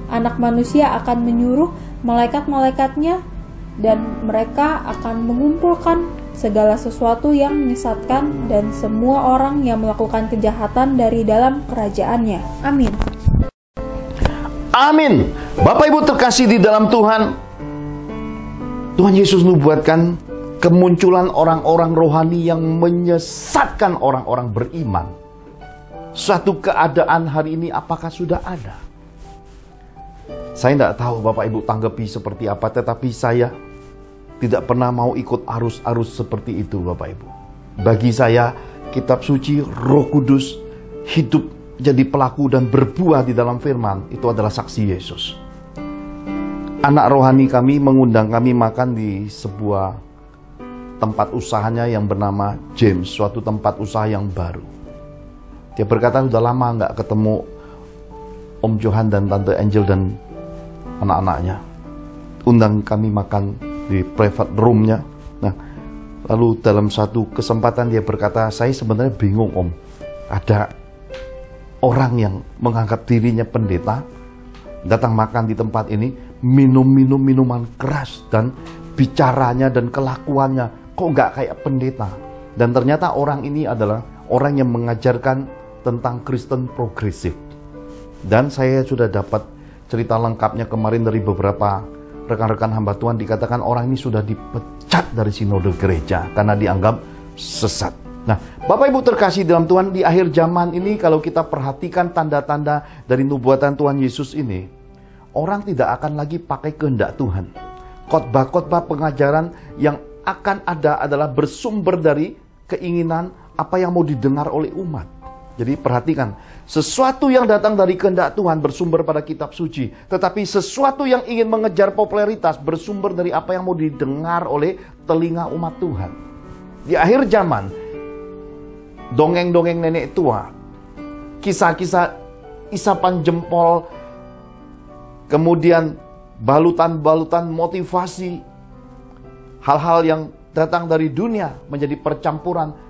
Anak manusia akan menyuruh malaikat-malaikatnya dan mereka akan mengumpulkan segala sesuatu yang menyesatkan dan semua orang yang melakukan kejahatan dari dalam kerajaannya. Amin. Amin. Bapak Ibu terkasih di dalam Tuhan, Tuhan Yesus nubuatkan kemunculan orang-orang rohani yang menyesatkan orang-orang beriman. Suatu keadaan hari ini apakah sudah ada? Saya tidak tahu Bapak Ibu tanggapi seperti apa, tetapi saya tidak pernah mau ikut arus-arus seperti itu Bapak Ibu. Bagi saya, kitab suci, Roh Kudus hidup jadi pelaku dan berbuah di dalam firman, itu adalah saksi Yesus. Anak rohani kami mengundang kami makan di sebuah tempat usahanya yang bernama James, suatu tempat usaha yang baru. Dia berkata sudah lama nggak ketemu Om Johan dan Tante Angel dan anak-anaknya. Undang kami makan di private roomnya. Nah, lalu dalam satu kesempatan dia berkata, saya sebenarnya bingung Om, ada orang yang menganggap dirinya pendeta, datang makan di tempat ini, minum minuman keras, dan bicaranya dan kelakuannya kok nggak kayak pendeta. Dan ternyata orang ini adalah orang yang mengajarkan tentang Kristen progresif. Dan saya sudah dapat cerita lengkapnya kemarin dari beberapa rekan-rekan hamba Tuhan, dikatakan orang ini sudah dipecat dari sinode gereja karena dianggap sesat. Nah, Bapak Ibu terkasih dalam Tuhan, di akhir zaman ini kalau kita perhatikan tanda-tanda dari nubuatan Tuhan Yesus ini, orang tidak akan lagi pakai kehendak Tuhan. Khotbah-khotbah pengajaran yang akan ada adalah bersumber dari keinginan apa yang mau didengar oleh umat. Jadi perhatikan, sesuatu yang datang dari kehendak Tuhan bersumber pada kitab suci. Tetapi sesuatu yang ingin mengejar popularitas bersumber dari apa yang mau didengar oleh telinga umat Tuhan. Di akhir zaman, dongeng-dongeng nenek tua, kisah-kisah isapan jempol, kemudian balutan-balutan motivasi, hal-hal yang datang dari dunia menjadi percampuran,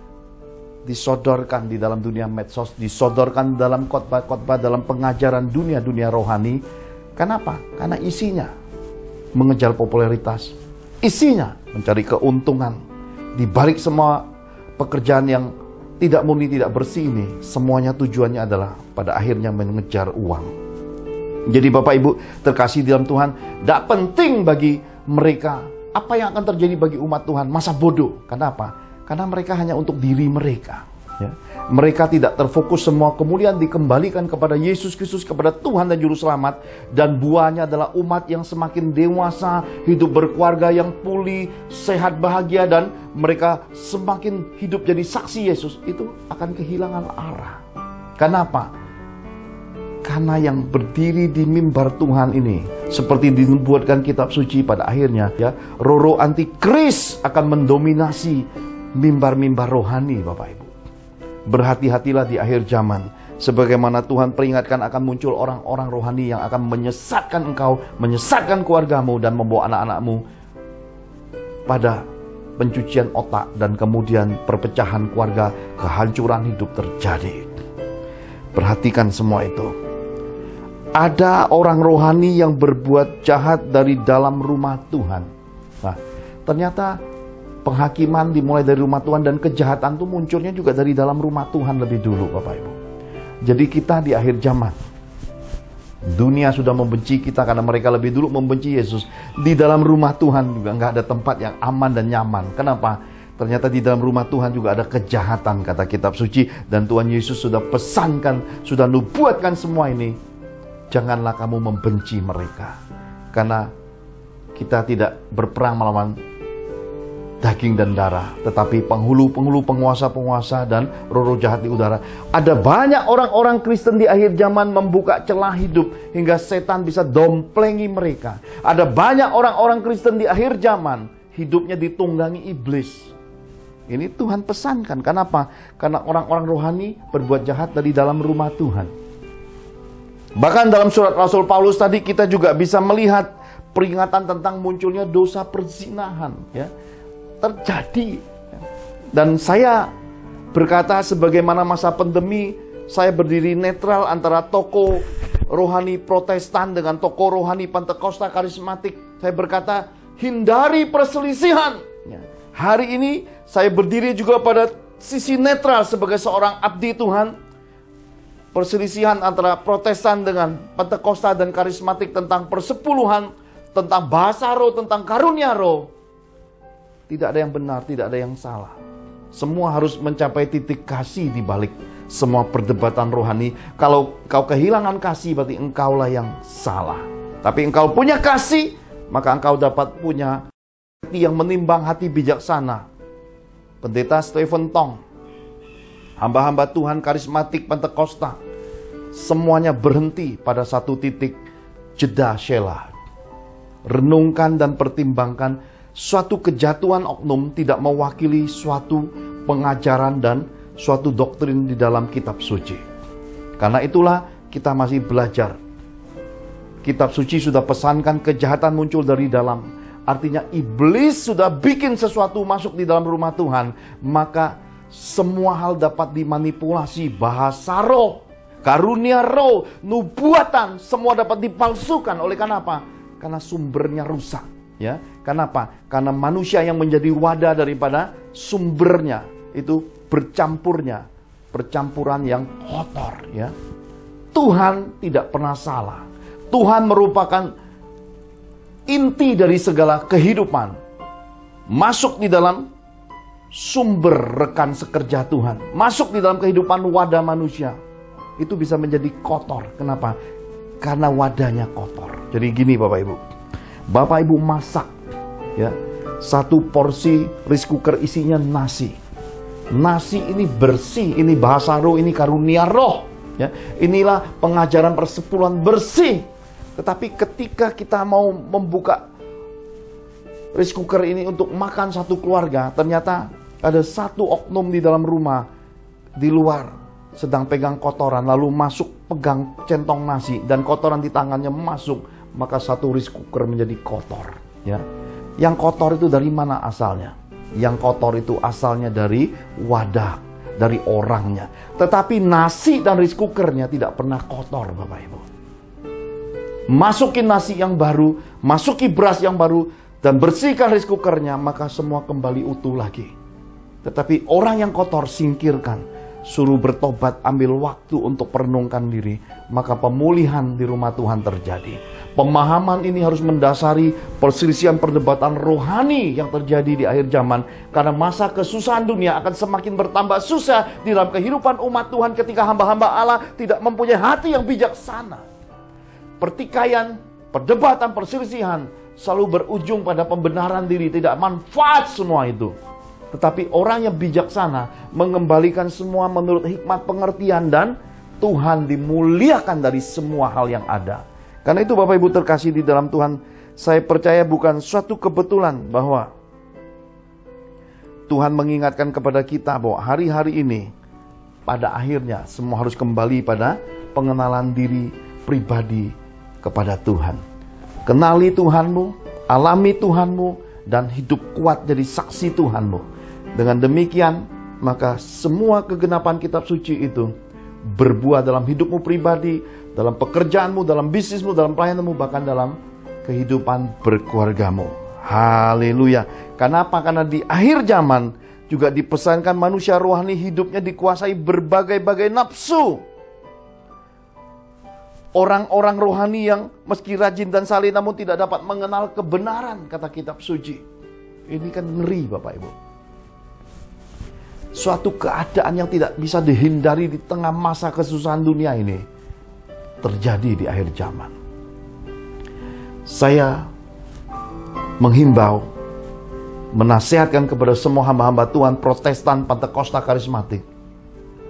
disodorkan di dalam dunia medsos, disodorkan dalam khotbah-khotbah, dalam pengajaran dunia-dunia rohani. Kenapa? Karena isinya mengejar popularitas, isinya mencari keuntungan. Di balik semua pekerjaan yang tidak murni, tidak bersih ini, semuanya tujuannya adalah pada akhirnya mengejar uang. Jadi Bapak Ibu terkasih dalam Tuhan, tidak penting bagi mereka apa yang akan terjadi bagi umat Tuhan, masa bodoh. Kenapa? Karena mereka hanya untuk diri mereka. Ya. Mereka tidak terfokus, semua kemudian dikembalikan kepada Yesus Kristus, kepada Tuhan dan Juru Selamat. Dan buahnya adalah umat yang semakin dewasa, hidup berkeluarga yang pulih, sehat, bahagia, dan mereka semakin hidup jadi saksi Yesus. Itu akan kehilangan arah. Kenapa? Karena yang berdiri di mimbar Tuhan ini, seperti dinubuatkan kitab suci, pada akhirnya ya, roh-roh antikris akan mendominasi mimbar-mimbar rohani Bapak Ibu. Berhati-hatilah di akhir zaman. Sebagaimana Tuhan peringatkan akan muncul orang-orang rohani yang akan menyesatkan engkau, menyesatkan keluargamu, dan membawa anak-anakmu pada pencucian otak dan kemudian perpecahan keluarga, kehancuran hidup terjadi. Perhatikan semua itu. Ada orang rohani yang berbuat jahat dari dalam rumah Tuhan. Nah, ternyata penghakiman dimulai dari rumah Tuhan, dan kejahatan itu munculnya juga dari dalam rumah Tuhan lebih dulu Bapak Ibu. Jadi kita di akhir zaman, dunia sudah membenci kita karena mereka lebih dulu membenci Yesus. Di dalam rumah Tuhan juga nggak ada tempat yang aman dan nyaman. Kenapa? Ternyata di dalam rumah Tuhan juga ada kejahatan, kata kitab suci. Dan Tuhan Yesus sudah pesankan, sudah nubuatkan semua ini. Janganlah kamu membenci mereka. Karena kita tidak berperang melawan daging dan darah, tetapi penghulu-penghulu, penguasa-penguasa, dan roh-roh jahat di udara. Ada banyak orang-orang Kristen di akhir zaman membuka celah hidup hingga setan bisa domplengi mereka. Ada banyak orang-orang Kristen di akhir zaman hidupnya ditunggangi iblis. Ini Tuhan pesankan. Kenapa? Karena orang-orang rohani berbuat jahat dari dalam rumah Tuhan. Bahkan dalam surat Rasul Paulus tadi kita juga bisa melihat peringatan tentang munculnya dosa perzinahan, ya, terjadi. Dan saya berkata, sebagaimana masa pandemi, saya berdiri netral antara tokoh rohani Protestan dengan tokoh rohani Pentakosta karismatik. Saya berkata, hindari perselisihan. Hari ini saya berdiri juga pada sisi netral sebagai seorang abdi Tuhan. Perselisihan antara Protestan dengan Pentakosta dan karismatik tentang persepuluhan, tentang bahasa roh, tentang karunia roh. Tidak ada yang benar, tidak ada yang salah. Semua harus mencapai titik kasih di balik semua perdebatan rohani. Kalau kau kehilangan kasih, berarti engkaulah yang salah. Tapi engkau punya kasih, maka engkau dapat punya hati yang menimbang, hati bijaksana. Pendeta Stephen Tong, hamba-hamba Tuhan karismatik Pentakosta, semuanya berhenti pada satu titik, jeda Shelah. Renungkan dan pertimbangkan, suatu kejatuhan oknum tidak mewakili suatu pengajaran dan suatu doktrin di dalam kitab suci. Karena itulah kita masih belajar. Kitab suci sudah pesankan kejahatan muncul dari dalam. Artinya iblis sudah bikin sesuatu masuk di dalam rumah Tuhan. Maka semua hal dapat dimanipulasi. Bahasa roh, karunia roh, nubuatan, semua dapat dipalsukan. Oleh karena apa? Karena sumbernya rusak, ya. Kenapa? Karena manusia yang menjadi wadah daripada sumbernya itu percampuran yang kotor, ya. Tuhan tidak pernah salah. Tuhan merupakan inti dari segala kehidupan. Masuk di dalam sumber rekan sekerja Tuhan, masuk di dalam kehidupan wadah manusia, itu bisa menjadi kotor. Kenapa? Karena wadahnya kotor. Jadi gini Bapak Ibu, Bapak Ibu masak, ya, satu porsi rice cooker isinya nasi. Nasi ini bersih, ini bahasa roh, ini karunia roh, ya. Inilah pengajaran persepuluhan bersih. Tetapi ketika kita mau membuka rice cooker ini untuk makan satu keluarga, ternyata ada satu oknum di dalam rumah, di luar sedang pegang kotoran, lalu masuk pegang centong nasi, dan kotoran di tangannya masuk, maka satu rice cooker menjadi kotor, ya. Yang kotor itu dari mana asalnya? Yang kotor itu asalnya dari wadah, dari orangnya. Tetapi nasi dan rice cookernya tidak pernah kotor, Bapak Ibu. Masukin nasi yang baru, masuki beras yang baru, dan bersihkan rice cookernya, maka semua kembali utuh lagi. Tetapi orang yang kotor singkirkan, suruh bertobat, ambil waktu untuk merenungkan diri, maka pemulihan di rumah Tuhan terjadi. Pemahaman ini harus mendasari perselisihan perdebatan rohani yang terjadi di akhir zaman. Karena masa kesusahan dunia akan semakin bertambah susah di dalam kehidupan umat Tuhan ketika hamba-hamba Allah tidak mempunyai hati yang bijaksana. Pertikaian, perdebatan, perselisihan selalu berujung pada pembenaran diri, tidak manfaat semua itu. Tetapi orang yang bijaksana mengembalikan semua menurut hikmat pengertian, dan Tuhan dimuliakan dari semua hal yang ada. Karena itu Bapak Ibu terkasih di dalam Tuhan, saya percaya bukan suatu kebetulan bahwa Tuhan mengingatkan kepada kita bahwa hari-hari ini pada akhirnya semua harus kembali pada pengenalan diri pribadi kepada Tuhan. Kenali Tuhanmu, alami Tuhanmu, dan hidup kuat jadi saksi Tuhanmu. Dengan demikian, maka semua kegenapan kitab suci itu berbuah dalam hidupmu pribadi, dalam pekerjaanmu, dalam bisnismu, dalam pelayananmu, bahkan dalam kehidupan berkeluargamu. Haleluya. Kenapa? Karena di akhir zaman juga dipesankan manusia rohani hidupnya dikuasai berbagai-bagai nafsu. Orang-orang rohani yang meski rajin dan saleh namun tidak dapat mengenal kebenaran, kata kitab suci. Ini kan ngeri Bapak Ibu. Suatu keadaan yang tidak bisa dihindari di tengah masa kesusahan dunia ini terjadi di akhir zaman. Saya menghimbau menasihatkan kepada semua hamba-hamba Tuhan Protestan, Pentakosta, Karismatik.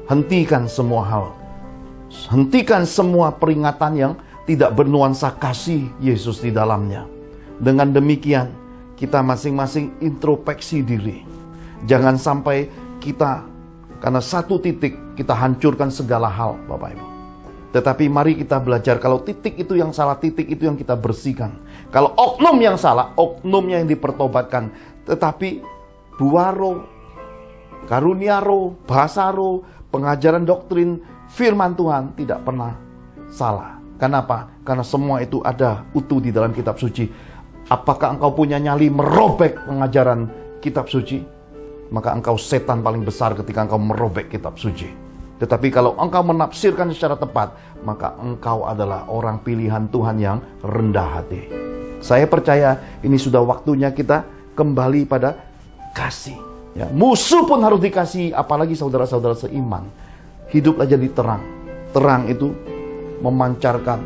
Hentikan semua hal. Hentikan semua peringatan yang tidak bernuansa kasih Yesus di dalamnya. Dengan demikian, kita masing-masing introspeksi diri. Jangan sampai kita, karena satu titik, kita hancurkan segala hal, Bapak Ibu. Tetapi mari kita belajar, kalau titik itu yang salah, titik itu yang kita bersihkan. Kalau oknum yang salah, oknumnya yang dipertobatkan. Tetapi buaro, karunia roh, bahasa roh, pengajaran doktrin, firman Tuhan tidak pernah salah. Kenapa? Karena semua itu ada utuh di dalam kitab suci. Apakah engkau punya nyali merobek pengajaran kitab suci? Maka engkau setan paling besar ketika engkau merobek kitab suci. Tetapi kalau engkau menafsirkan secara tepat, maka engkau adalah orang pilihan Tuhan yang rendah hati. Saya percaya ini sudah waktunya kita kembali pada kasih. Ya, musuh pun harus dikasihi, apalagi saudara-saudara seiman. Hiduplah jadi terang. Terang itu memancarkan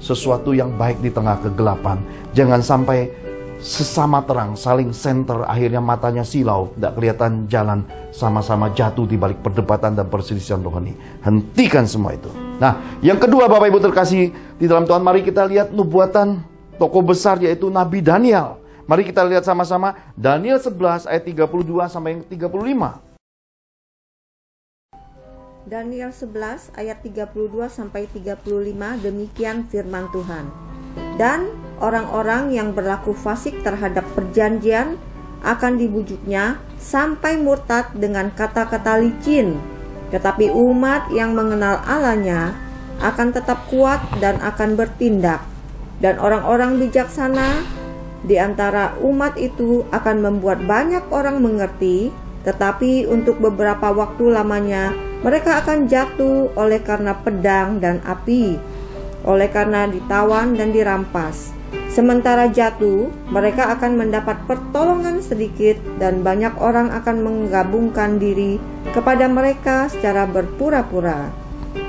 sesuatu yang baik di tengah kegelapan. Jangan sampai sesama terang saling senter, akhirnya matanya silau, tidak kelihatan jalan, sama-sama jatuh di balik perdebatan dan perselisihan rohani. Hentikan semua itu. Nah, yang kedua Bapak Ibu terkasih di dalam Tuhan, mari kita lihat nubuatan tokoh besar yaitu Nabi Daniel. Mari kita lihat sama-sama Daniel 11 ayat 32 sampai 35. Daniel 11 ayat 32 sampai 35, demikian firman Tuhan. Dan orang-orang yang berlaku fasik terhadap perjanjian akan dibujuknya sampai murtad dengan kata-kata licin. Tetapi umat yang mengenal Allahnya akan tetap kuat dan akan bertindak. Dan orang-orang bijaksana di antara umat itu akan membuat banyak orang mengerti, tetapi untuk beberapa waktu lamanya mereka akan jatuh oleh karena pedang dan api, oleh karena ditawan dan dirampas. Sementara jatuh, mereka akan mendapat pertolongan sedikit dan banyak orang akan menggabungkan diri kepada mereka secara berpura-pura.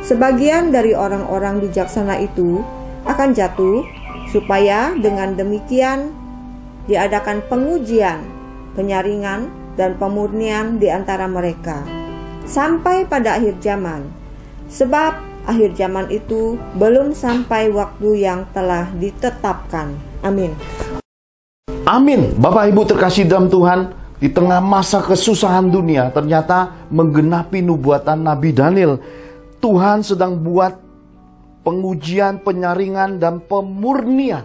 Sebagian dari orang-orang bijaksana itu akan jatuh, supaya dengan demikian diadakan pengujian, penyaringan, dan pemurnian di antara mereka sampai pada akhir zaman. Sebab akhir zaman itu belum sampai waktu yang telah ditetapkan. Amin. Amin. Bapak Ibu terkasih dalam Tuhan, di tengah masa kesusahan dunia, ternyata menggenapi nubuatan Nabi Daniel. Tuhan sedang buat pengujian, penyaringan, dan pemurnian.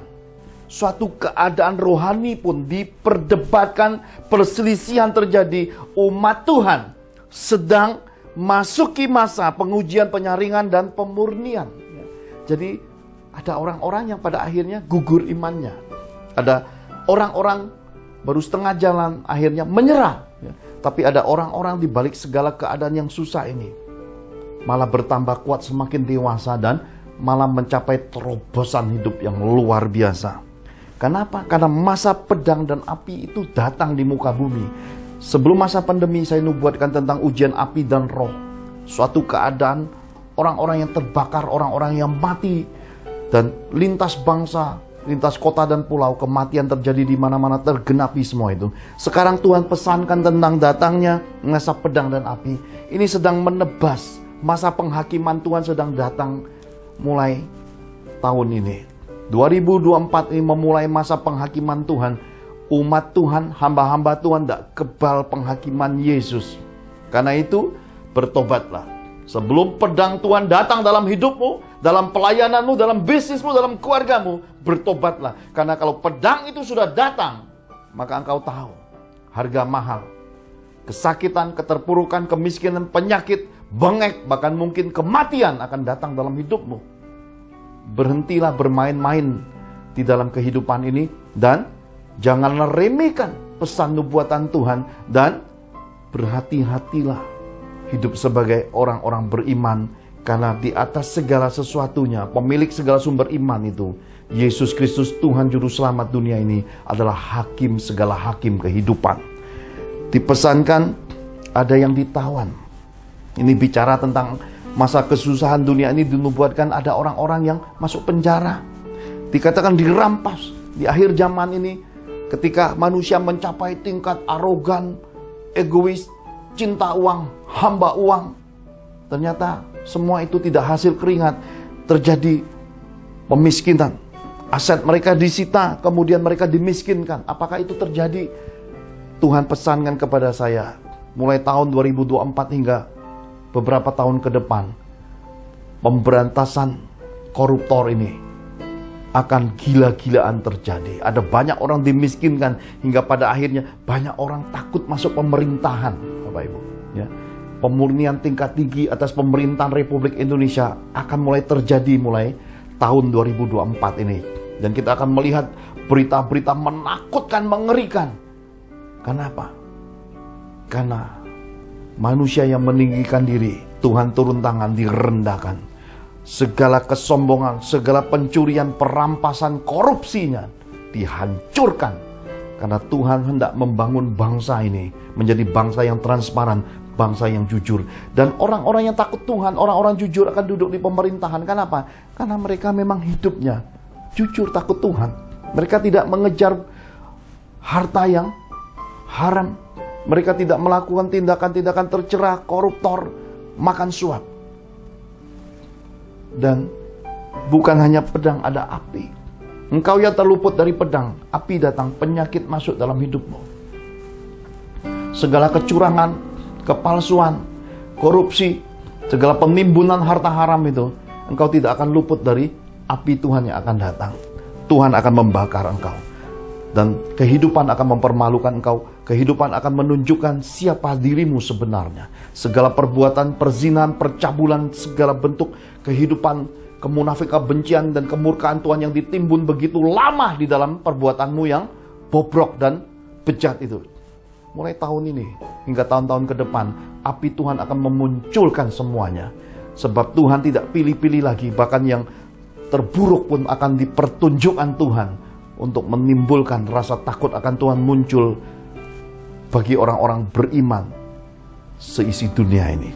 Suatu keadaan rohani pun diperdebatkan, perselisihan terjadi. Umat Tuhan sedang masuki masa pengujian, penyaringan, dan pemurnian. Jadi ada orang-orang yang pada akhirnya gugur imannya. Ada orang-orang baru setengah jalan akhirnya menyerah. Tapi ada orang-orang di balik segala keadaan yang susah ini malah bertambah kuat, semakin dewasa, dan malah mencapai terobosan hidup yang luar biasa. Kenapa? Karena masa pedang dan api itu datang di muka bumi. Sebelum masa pandemi saya nubuatkan tentang ujian api dan roh. Suatu keadaan orang-orang yang terbakar, orang-orang yang mati, dan lintas bangsa, lintas kota dan pulau, kematian terjadi di mana-mana, tergenapi semua itu. Sekarang Tuhan pesankan tentang datangnya masa pedang dan api. Ini sedang menebas, masa penghakiman Tuhan sedang datang mulai tahun ini. 2024 ini memulai masa penghakiman Tuhan. Umat Tuhan, hamba-hamba Tuhan tidak kebal penghakiman Yesus. Karena itu bertobatlah. Sebelum pedang Tuhan datang dalam hidupmu, dalam pelayananmu, dalam bisnismu, dalam keluargamu, bertobatlah. Karena kalau pedang itu sudah datang, maka engkau tahu harga mahal. Kesakitan, keterpurukan, kemiskinan, penyakit, bengek, bahkan mungkin kematian akan datang dalam hidupmu. Berhentilah bermain-main di dalam kehidupan ini, dan janganlah remehkan pesan nubuatan Tuhan, dan berhati-hatilah hidup sebagai orang-orang beriman, karena di atas segala sesuatunya, pemilik segala sumber iman itu, Yesus Kristus Tuhan Juru Selamat dunia ini adalah hakim segala hakim kehidupan. Dipesankan ada yang ditawan. Ini bicara tentang masa kesusahan dunia ini, dinubuatkan ada orang-orang yang masuk penjara. Dikatakan dirampas. Di akhir zaman ini Ketika manusia mencapai tingkat arogan, egois, cinta uang, hamba uang, ternyata semua itu tidak hasil keringat. Terjadi pemiskinan. Aset mereka disita, kemudian mereka dimiskinkan. Apakah itu terjadi? Tuhan pesankan kepada saya, mulai tahun 2024 hingga beberapa tahun ke depan, pemberantasan koruptor ini akan gila-gilaan terjadi. Ada banyak orang dimiskinkan hingga pada akhirnya banyak orang takut masuk pemerintahan, Bapak Ibu. Ya. Pemurnian tingkat tinggi atas pemerintahan Republik Indonesia akan mulai terjadi mulai tahun 2024 ini. Dan kita akan melihat berita-berita menakutkan, mengerikan. Kenapa? Karena manusia yang meninggikan diri, Tuhan turun tangan, direndahkan. Segala kesombongan, segala pencurian, perampasan, korupsinya dihancurkan. Karena Tuhan hendak membangun bangsa ini menjadi bangsa yang transparan, bangsa yang jujur. Dan orang-orang yang takut Tuhan, orang-orang jujur akan duduk di pemerintahan. Kenapa? Karena mereka memang hidupnya jujur, takut Tuhan. Mereka tidak mengejar harta yang haram. Mereka tidak melakukan tindakan-tindakan tercela, koruptor, makan suap. Dan bukan hanya pedang, ada api. Engkau yang terluput dari pedang, api datang, penyakit masuk dalam hidupmu. Segala kecurangan, kepalsuan, korupsi, segala penimbunan harta haram itu, engkau tidak akan luput dari api Tuhan yang akan datang. Tuhan akan membakar engkau. Dan kehidupan akan mempermalukan engkau. Kehidupan akan menunjukkan siapa dirimu sebenarnya. Segala perbuatan, perzinahan, percabulan, segala bentuk kehidupan, kemunafikan, kebencian, dan kemurkaan Tuhan yang ditimbun begitu lama di dalam perbuatanmu yang bobrok dan bejat itu. Mulai tahun ini hingga tahun-tahun ke depan, api Tuhan akan memunculkan semuanya. Sebab Tuhan tidak pilih-pilih lagi, bahkan yang terburuk pun akan dipertunjukkan Tuhan untuk menimbulkan rasa takut akan Tuhan muncul bagi orang-orang beriman seisi dunia ini.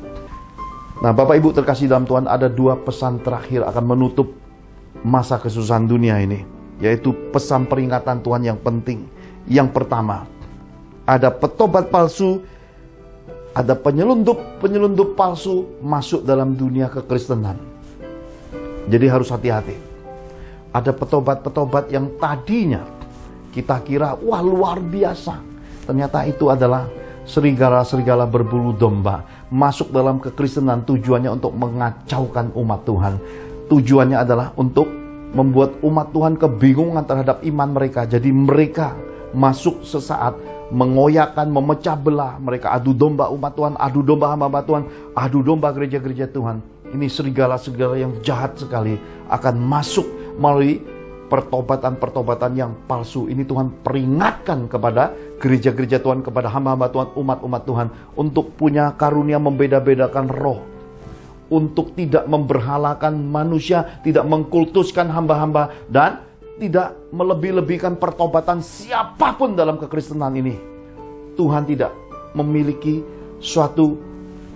Nah, Bapak Ibu terkasih dalam Tuhan, ada dua pesan terakhir akan menutup masa kesusahan dunia ini, yaitu pesan peringatan Tuhan yang penting. Yang pertama, ada petobat palsu, ada penyelundup palsu masuk dalam dunia kekristenan. Jadi harus hati-hati. Ada petobat-petobat yang tadinya kita kira, wah luar biasa. Ternyata itu adalah serigala-serigala berbulu domba. Masuk dalam kekristenan tujuannya untuk mengacaukan umat Tuhan. Tujuannya adalah untuk membuat umat Tuhan kebingungan terhadap iman mereka. Jadi mereka masuk sesaat, mengoyakkan, memecah belah. Mereka adu domba umat Tuhan, adu domba hamba Tuhan, adu domba gereja-gereja Tuhan. Ini serigala-serigala yang jahat sekali akan masuk melalui pertobatan-pertobatan yang palsu. Ini Tuhan peringatkan kepada gereja-gereja Tuhan, kepada hamba-hamba Tuhan, umat-umat Tuhan, untuk punya karunia membeda-bedakan roh, untuk tidak memberhalakan manusia, tidak mengkultuskan hamba-hamba, dan tidak melebih-lebihkan pertobatan siapapun dalam kekristenan ini. Tuhan tidak memiliki suatu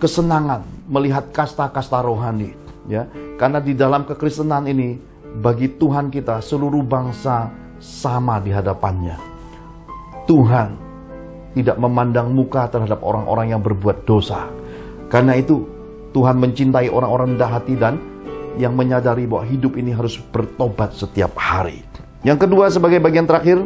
kesenangan melihat kasta-kasta rohani, ya, karena di dalam kekristenan ini bagi Tuhan kita seluruh bangsa sama di hadapannya. Tuhan tidak memandang muka terhadap orang-orang yang berbuat dosa. Karena itu Tuhan mencintai orang-orang rendah hati dan yang menyadari bahwa hidup ini harus bertobat setiap hari. Yang kedua, sebagai bagian terakhir,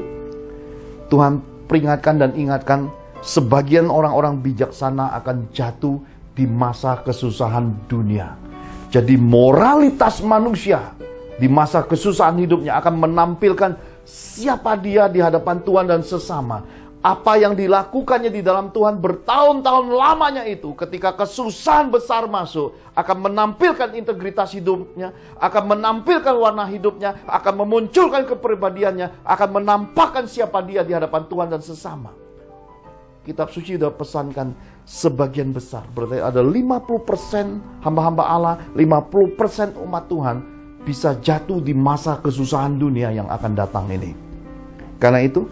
Tuhan peringatkan dan ingatkan sebagian orang-orang bijaksana akan jatuh di masa kesusahan dunia. Jadi moralitas manusia di masa kesusahan hidupnya akan menampilkan siapa dia di hadapan Tuhan dan sesama. Apa yang dilakukannya di dalam Tuhan bertahun-tahun lamanya itu, ketika kesusahan besar masuk, akan menampilkan integritas hidupnya, akan menampilkan warna hidupnya, akan memunculkan kepribadiannya, akan menampakkan siapa dia di hadapan Tuhan dan sesama. Kitab suci sudah pesankan sebagian besar, berarti ada 50% hamba-hamba Allah, 50% umat Tuhan bisa jatuh di masa kesusahan dunia yang akan datang ini. Karena itu,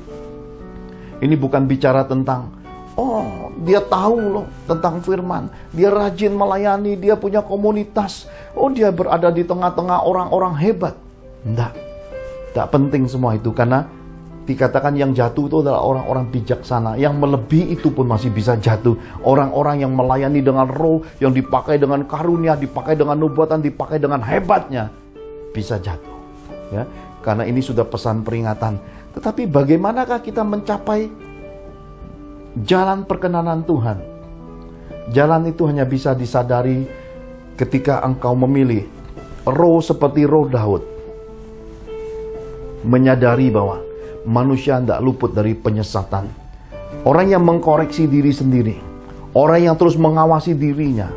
ini bukan bicara tentang, oh dia tahu loh tentang firman, dia rajin melayani, dia punya komunitas, oh dia berada di tengah-tengah orang-orang hebat. Tidak penting semua itu, karena Dikatakan yang jatuh itu adalah orang-orang bijaksana. Yang melebihi itu pun masih bisa jatuh. Orang-orang yang melayani dengan roh, yang dipakai dengan karunia, dipakai dengan nubuatan, dipakai dengan hebatnya, bisa jatuh. Ya, karena ini sudah pesan peringatan. Tetapi bagaimanakah kita mencapai jalan perkenanan Tuhan? Jalan itu hanya bisa disadari ketika engkau memilih roh seperti roh Daud. Menyadari bahwa manusia tidak luput dari penyesatan. Orang yang mengkoreksi diri sendiri. Orang yang terus mengawasi dirinya.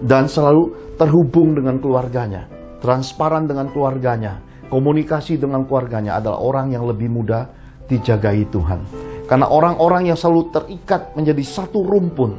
Dan selalu terhubung dengan keluarganya. Transparan dengan keluarganya. Komunikasi dengan keluarganya adalah orang yang lebih mudah dijagai Tuhan. Karena orang-orang yang selalu terikat menjadi satu rumpun,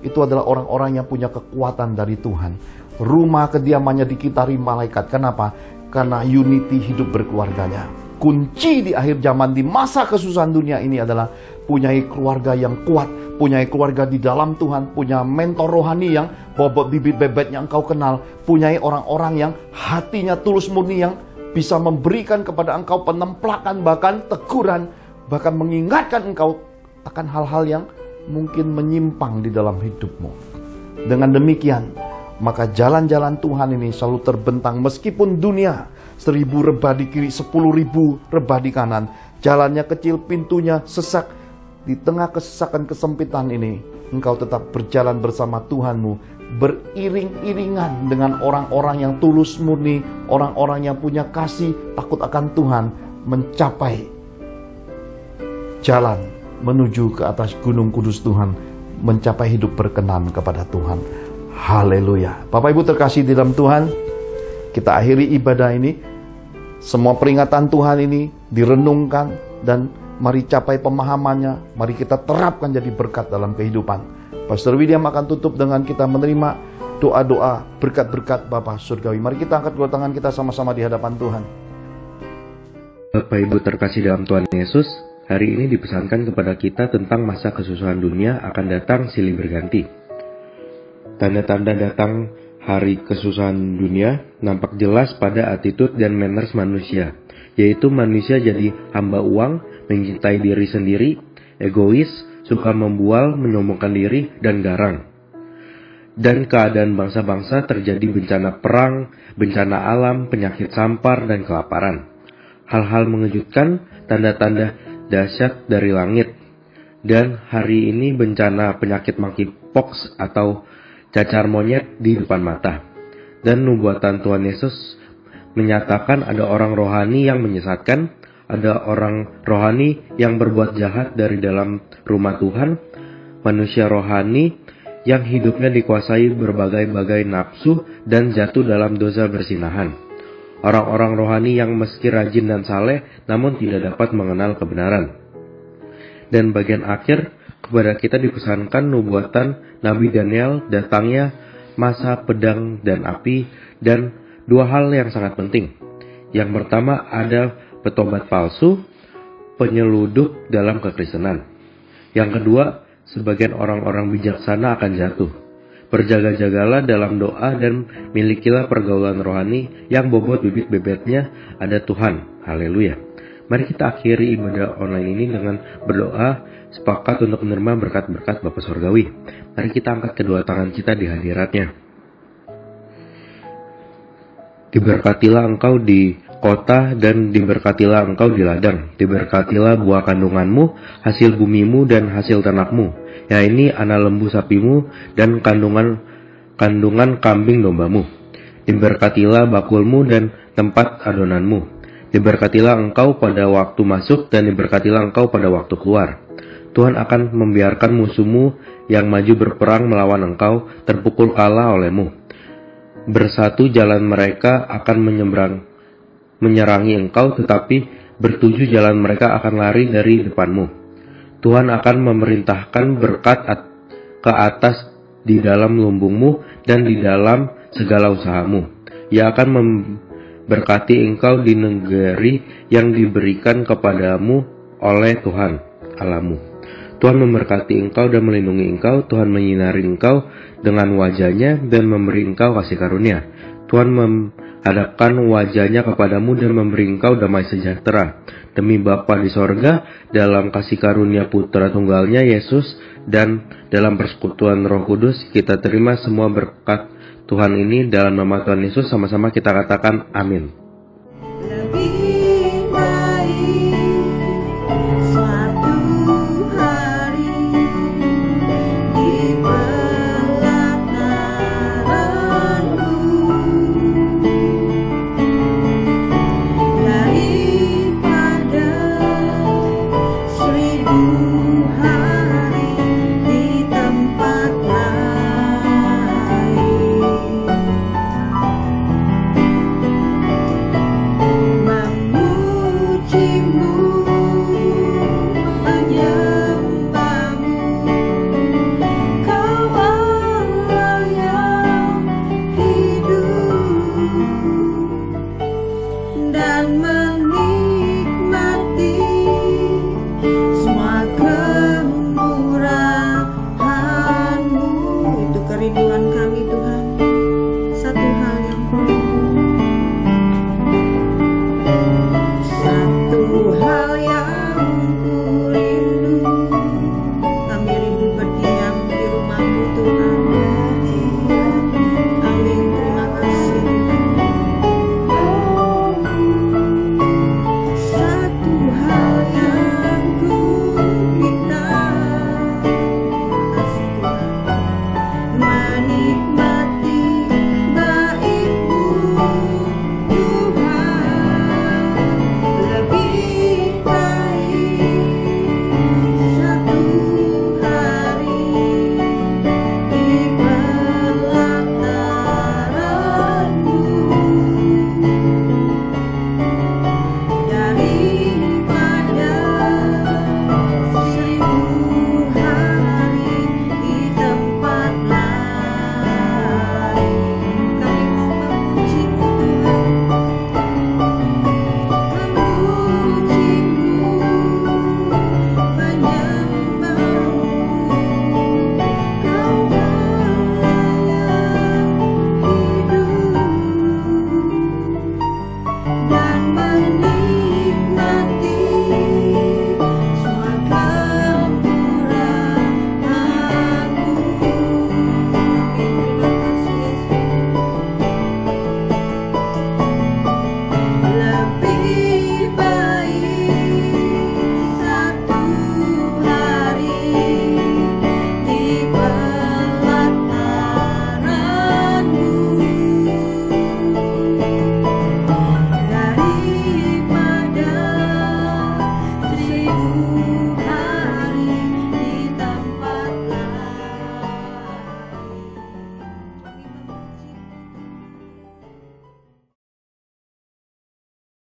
itu adalah orang-orang yang punya kekuatan dari Tuhan. Rumah kediamannya dikitari malaikat. Kenapa? Karena unity hidup berkeluarganya. Kunci di akhir zaman, di masa kesusahan dunia ini adalah punyai keluarga yang kuat, punyai keluarga di dalam Tuhan, punya mentor rohani yang bobot bibit bebetnya engkau kenal, punyai orang-orang yang hatinya tulus murni yang bisa memberikan kepada engkau penemplakan, bahkan teguran, bahkan mengingatkan engkau akan hal-hal yang mungkin menyimpang di dalam hidupmu. Dengan demikian, maka jalan-jalan Tuhan ini selalu terbentang meskipun dunia 1000 rebah di kiri, 10.000 rebah di kanan. Jalannya kecil, pintunya sesak. Di tengah kesesakan kesempitan ini, engkau tetap berjalan bersama Tuhanmu, beriring-iringan dengan orang-orang yang tulus murni, orang-orang yang punya kasih, takut akan Tuhan, mencapai jalan menuju ke atas gunung kudus Tuhan, mencapai hidup berkenan kepada Tuhan. Haleluya. Bapak Ibu terkasih di dalam Tuhan, kita akhiri ibadah ini. Semua peringatan Tuhan ini direnungkan dan mari capai pemahamannya. Mari kita terapkan jadi berkat dalam kehidupan. Pastor William akan tutup dengan kita menerima doa-doa berkat-berkat Bapa Surgawi. Mari kita angkat kedua tangan kita sama-sama di hadapan Tuhan. Bapak Ibu terkasih dalam Tuhan Yesus, hari ini dipesankan kepada kita tentang masa kesusahan dunia akan datang silih berganti. Tanda-tanda datang hari kesusahan dunia nampak jelas pada attitude dan manners manusia, yaitu manusia jadi hamba uang, mencintai diri sendiri, egois, suka membual, menyombongkan diri, dan garang. Dan keadaan bangsa-bangsa terjadi bencana perang, bencana alam, penyakit sampar, dan kelaparan. Hal-hal mengejutkan, tanda-tanda dahsyat dari langit. Dan hari ini bencana penyakit monkeypox atau cacar monyet di depan mata. Dan nubuatan Tuhan Yesus menyatakan ada orang rohani yang menyesatkan, ada orang rohani yang berbuat jahat dari dalam rumah Tuhan, manusia rohani yang hidupnya dikuasai berbagai-bagai nafsu dan jatuh dalam dosa bersinahan. Orang-orang rohani yang meski rajin dan saleh namun tidak dapat mengenal kebenaran. Dan bagian akhir, kepada kita dipesankan nubuatan Nabi Daniel datangnya masa pedang dan api, dan dua hal yang sangat penting. Yang pertama ada petobat palsu, penyeludup dalam kekristenan. Yang kedua, sebagian orang-orang bijaksana akan jatuh. Berjaga-jagalah dalam doa dan milikilah pergaulan rohani yang bobot bibit-bebetnya ada Tuhan. Haleluya. Mari kita akhiri ibadah online ini dengan berdoa sepakat untuk menerima berkat-berkat Bapa Surgawi. Mari kita angkat kedua tangan kita di hadiratnya. Diberkatilah engkau di kota dan diberkatilah engkau di ladang. Diberkatilah buah kandunganmu, hasil bumimu dan hasil ternakmu. Ya ini anak lembu sapimu dan kandungan kambing dombamu. Diberkatilah bakulmu dan tempat adonanmu. Diberkatilah engkau pada waktu masuk dan diberkatilah engkau pada waktu keluar. Tuhan akan membiarkan musuhmu yang maju berperang melawan engkau terpukul kalah olehmu. Bersatu jalan mereka akan menyerangi engkau, tetapi bertujuh jalan mereka akan lari dari depanmu. Tuhan akan memerintahkan berkat ke atas di dalam lumbungmu dan di dalam segala usahamu. Ia akan memberkati engkau di negeri yang diberikan kepadamu oleh Tuhan Allahmu. Tuhan memberkati engkau dan melindungi engkau. Tuhan menyinari engkau dengan wajahnya dan memberi engkau kasih karunia. Tuhan menghadapkan wajahnya kepadamu dan memberi engkau damai sejahtera. Demi Bapa di sorga, dalam kasih karunia Putra Tunggalnya Yesus, dan dalam persekutuan Roh Kudus, kita terima semua berkat Tuhan ini dalam nama Tuhan Yesus. Sama-sama kita katakan amin. Lebih baik suatu hari di pelataranmu daripada 1000 hari di tempat lain. Memujimu, menyembahmu, Kau Allah yang hidup, dan menikmati semua kemurahan-Mu. Itu kerinduan kami, Tuhan. Satu hal yang kurindu, kami rindu berdiam di rumah-Mu, Tuhan. Amin, terima kasih. Satu hal yang ku minta, terima kasih Tuhan, menikmati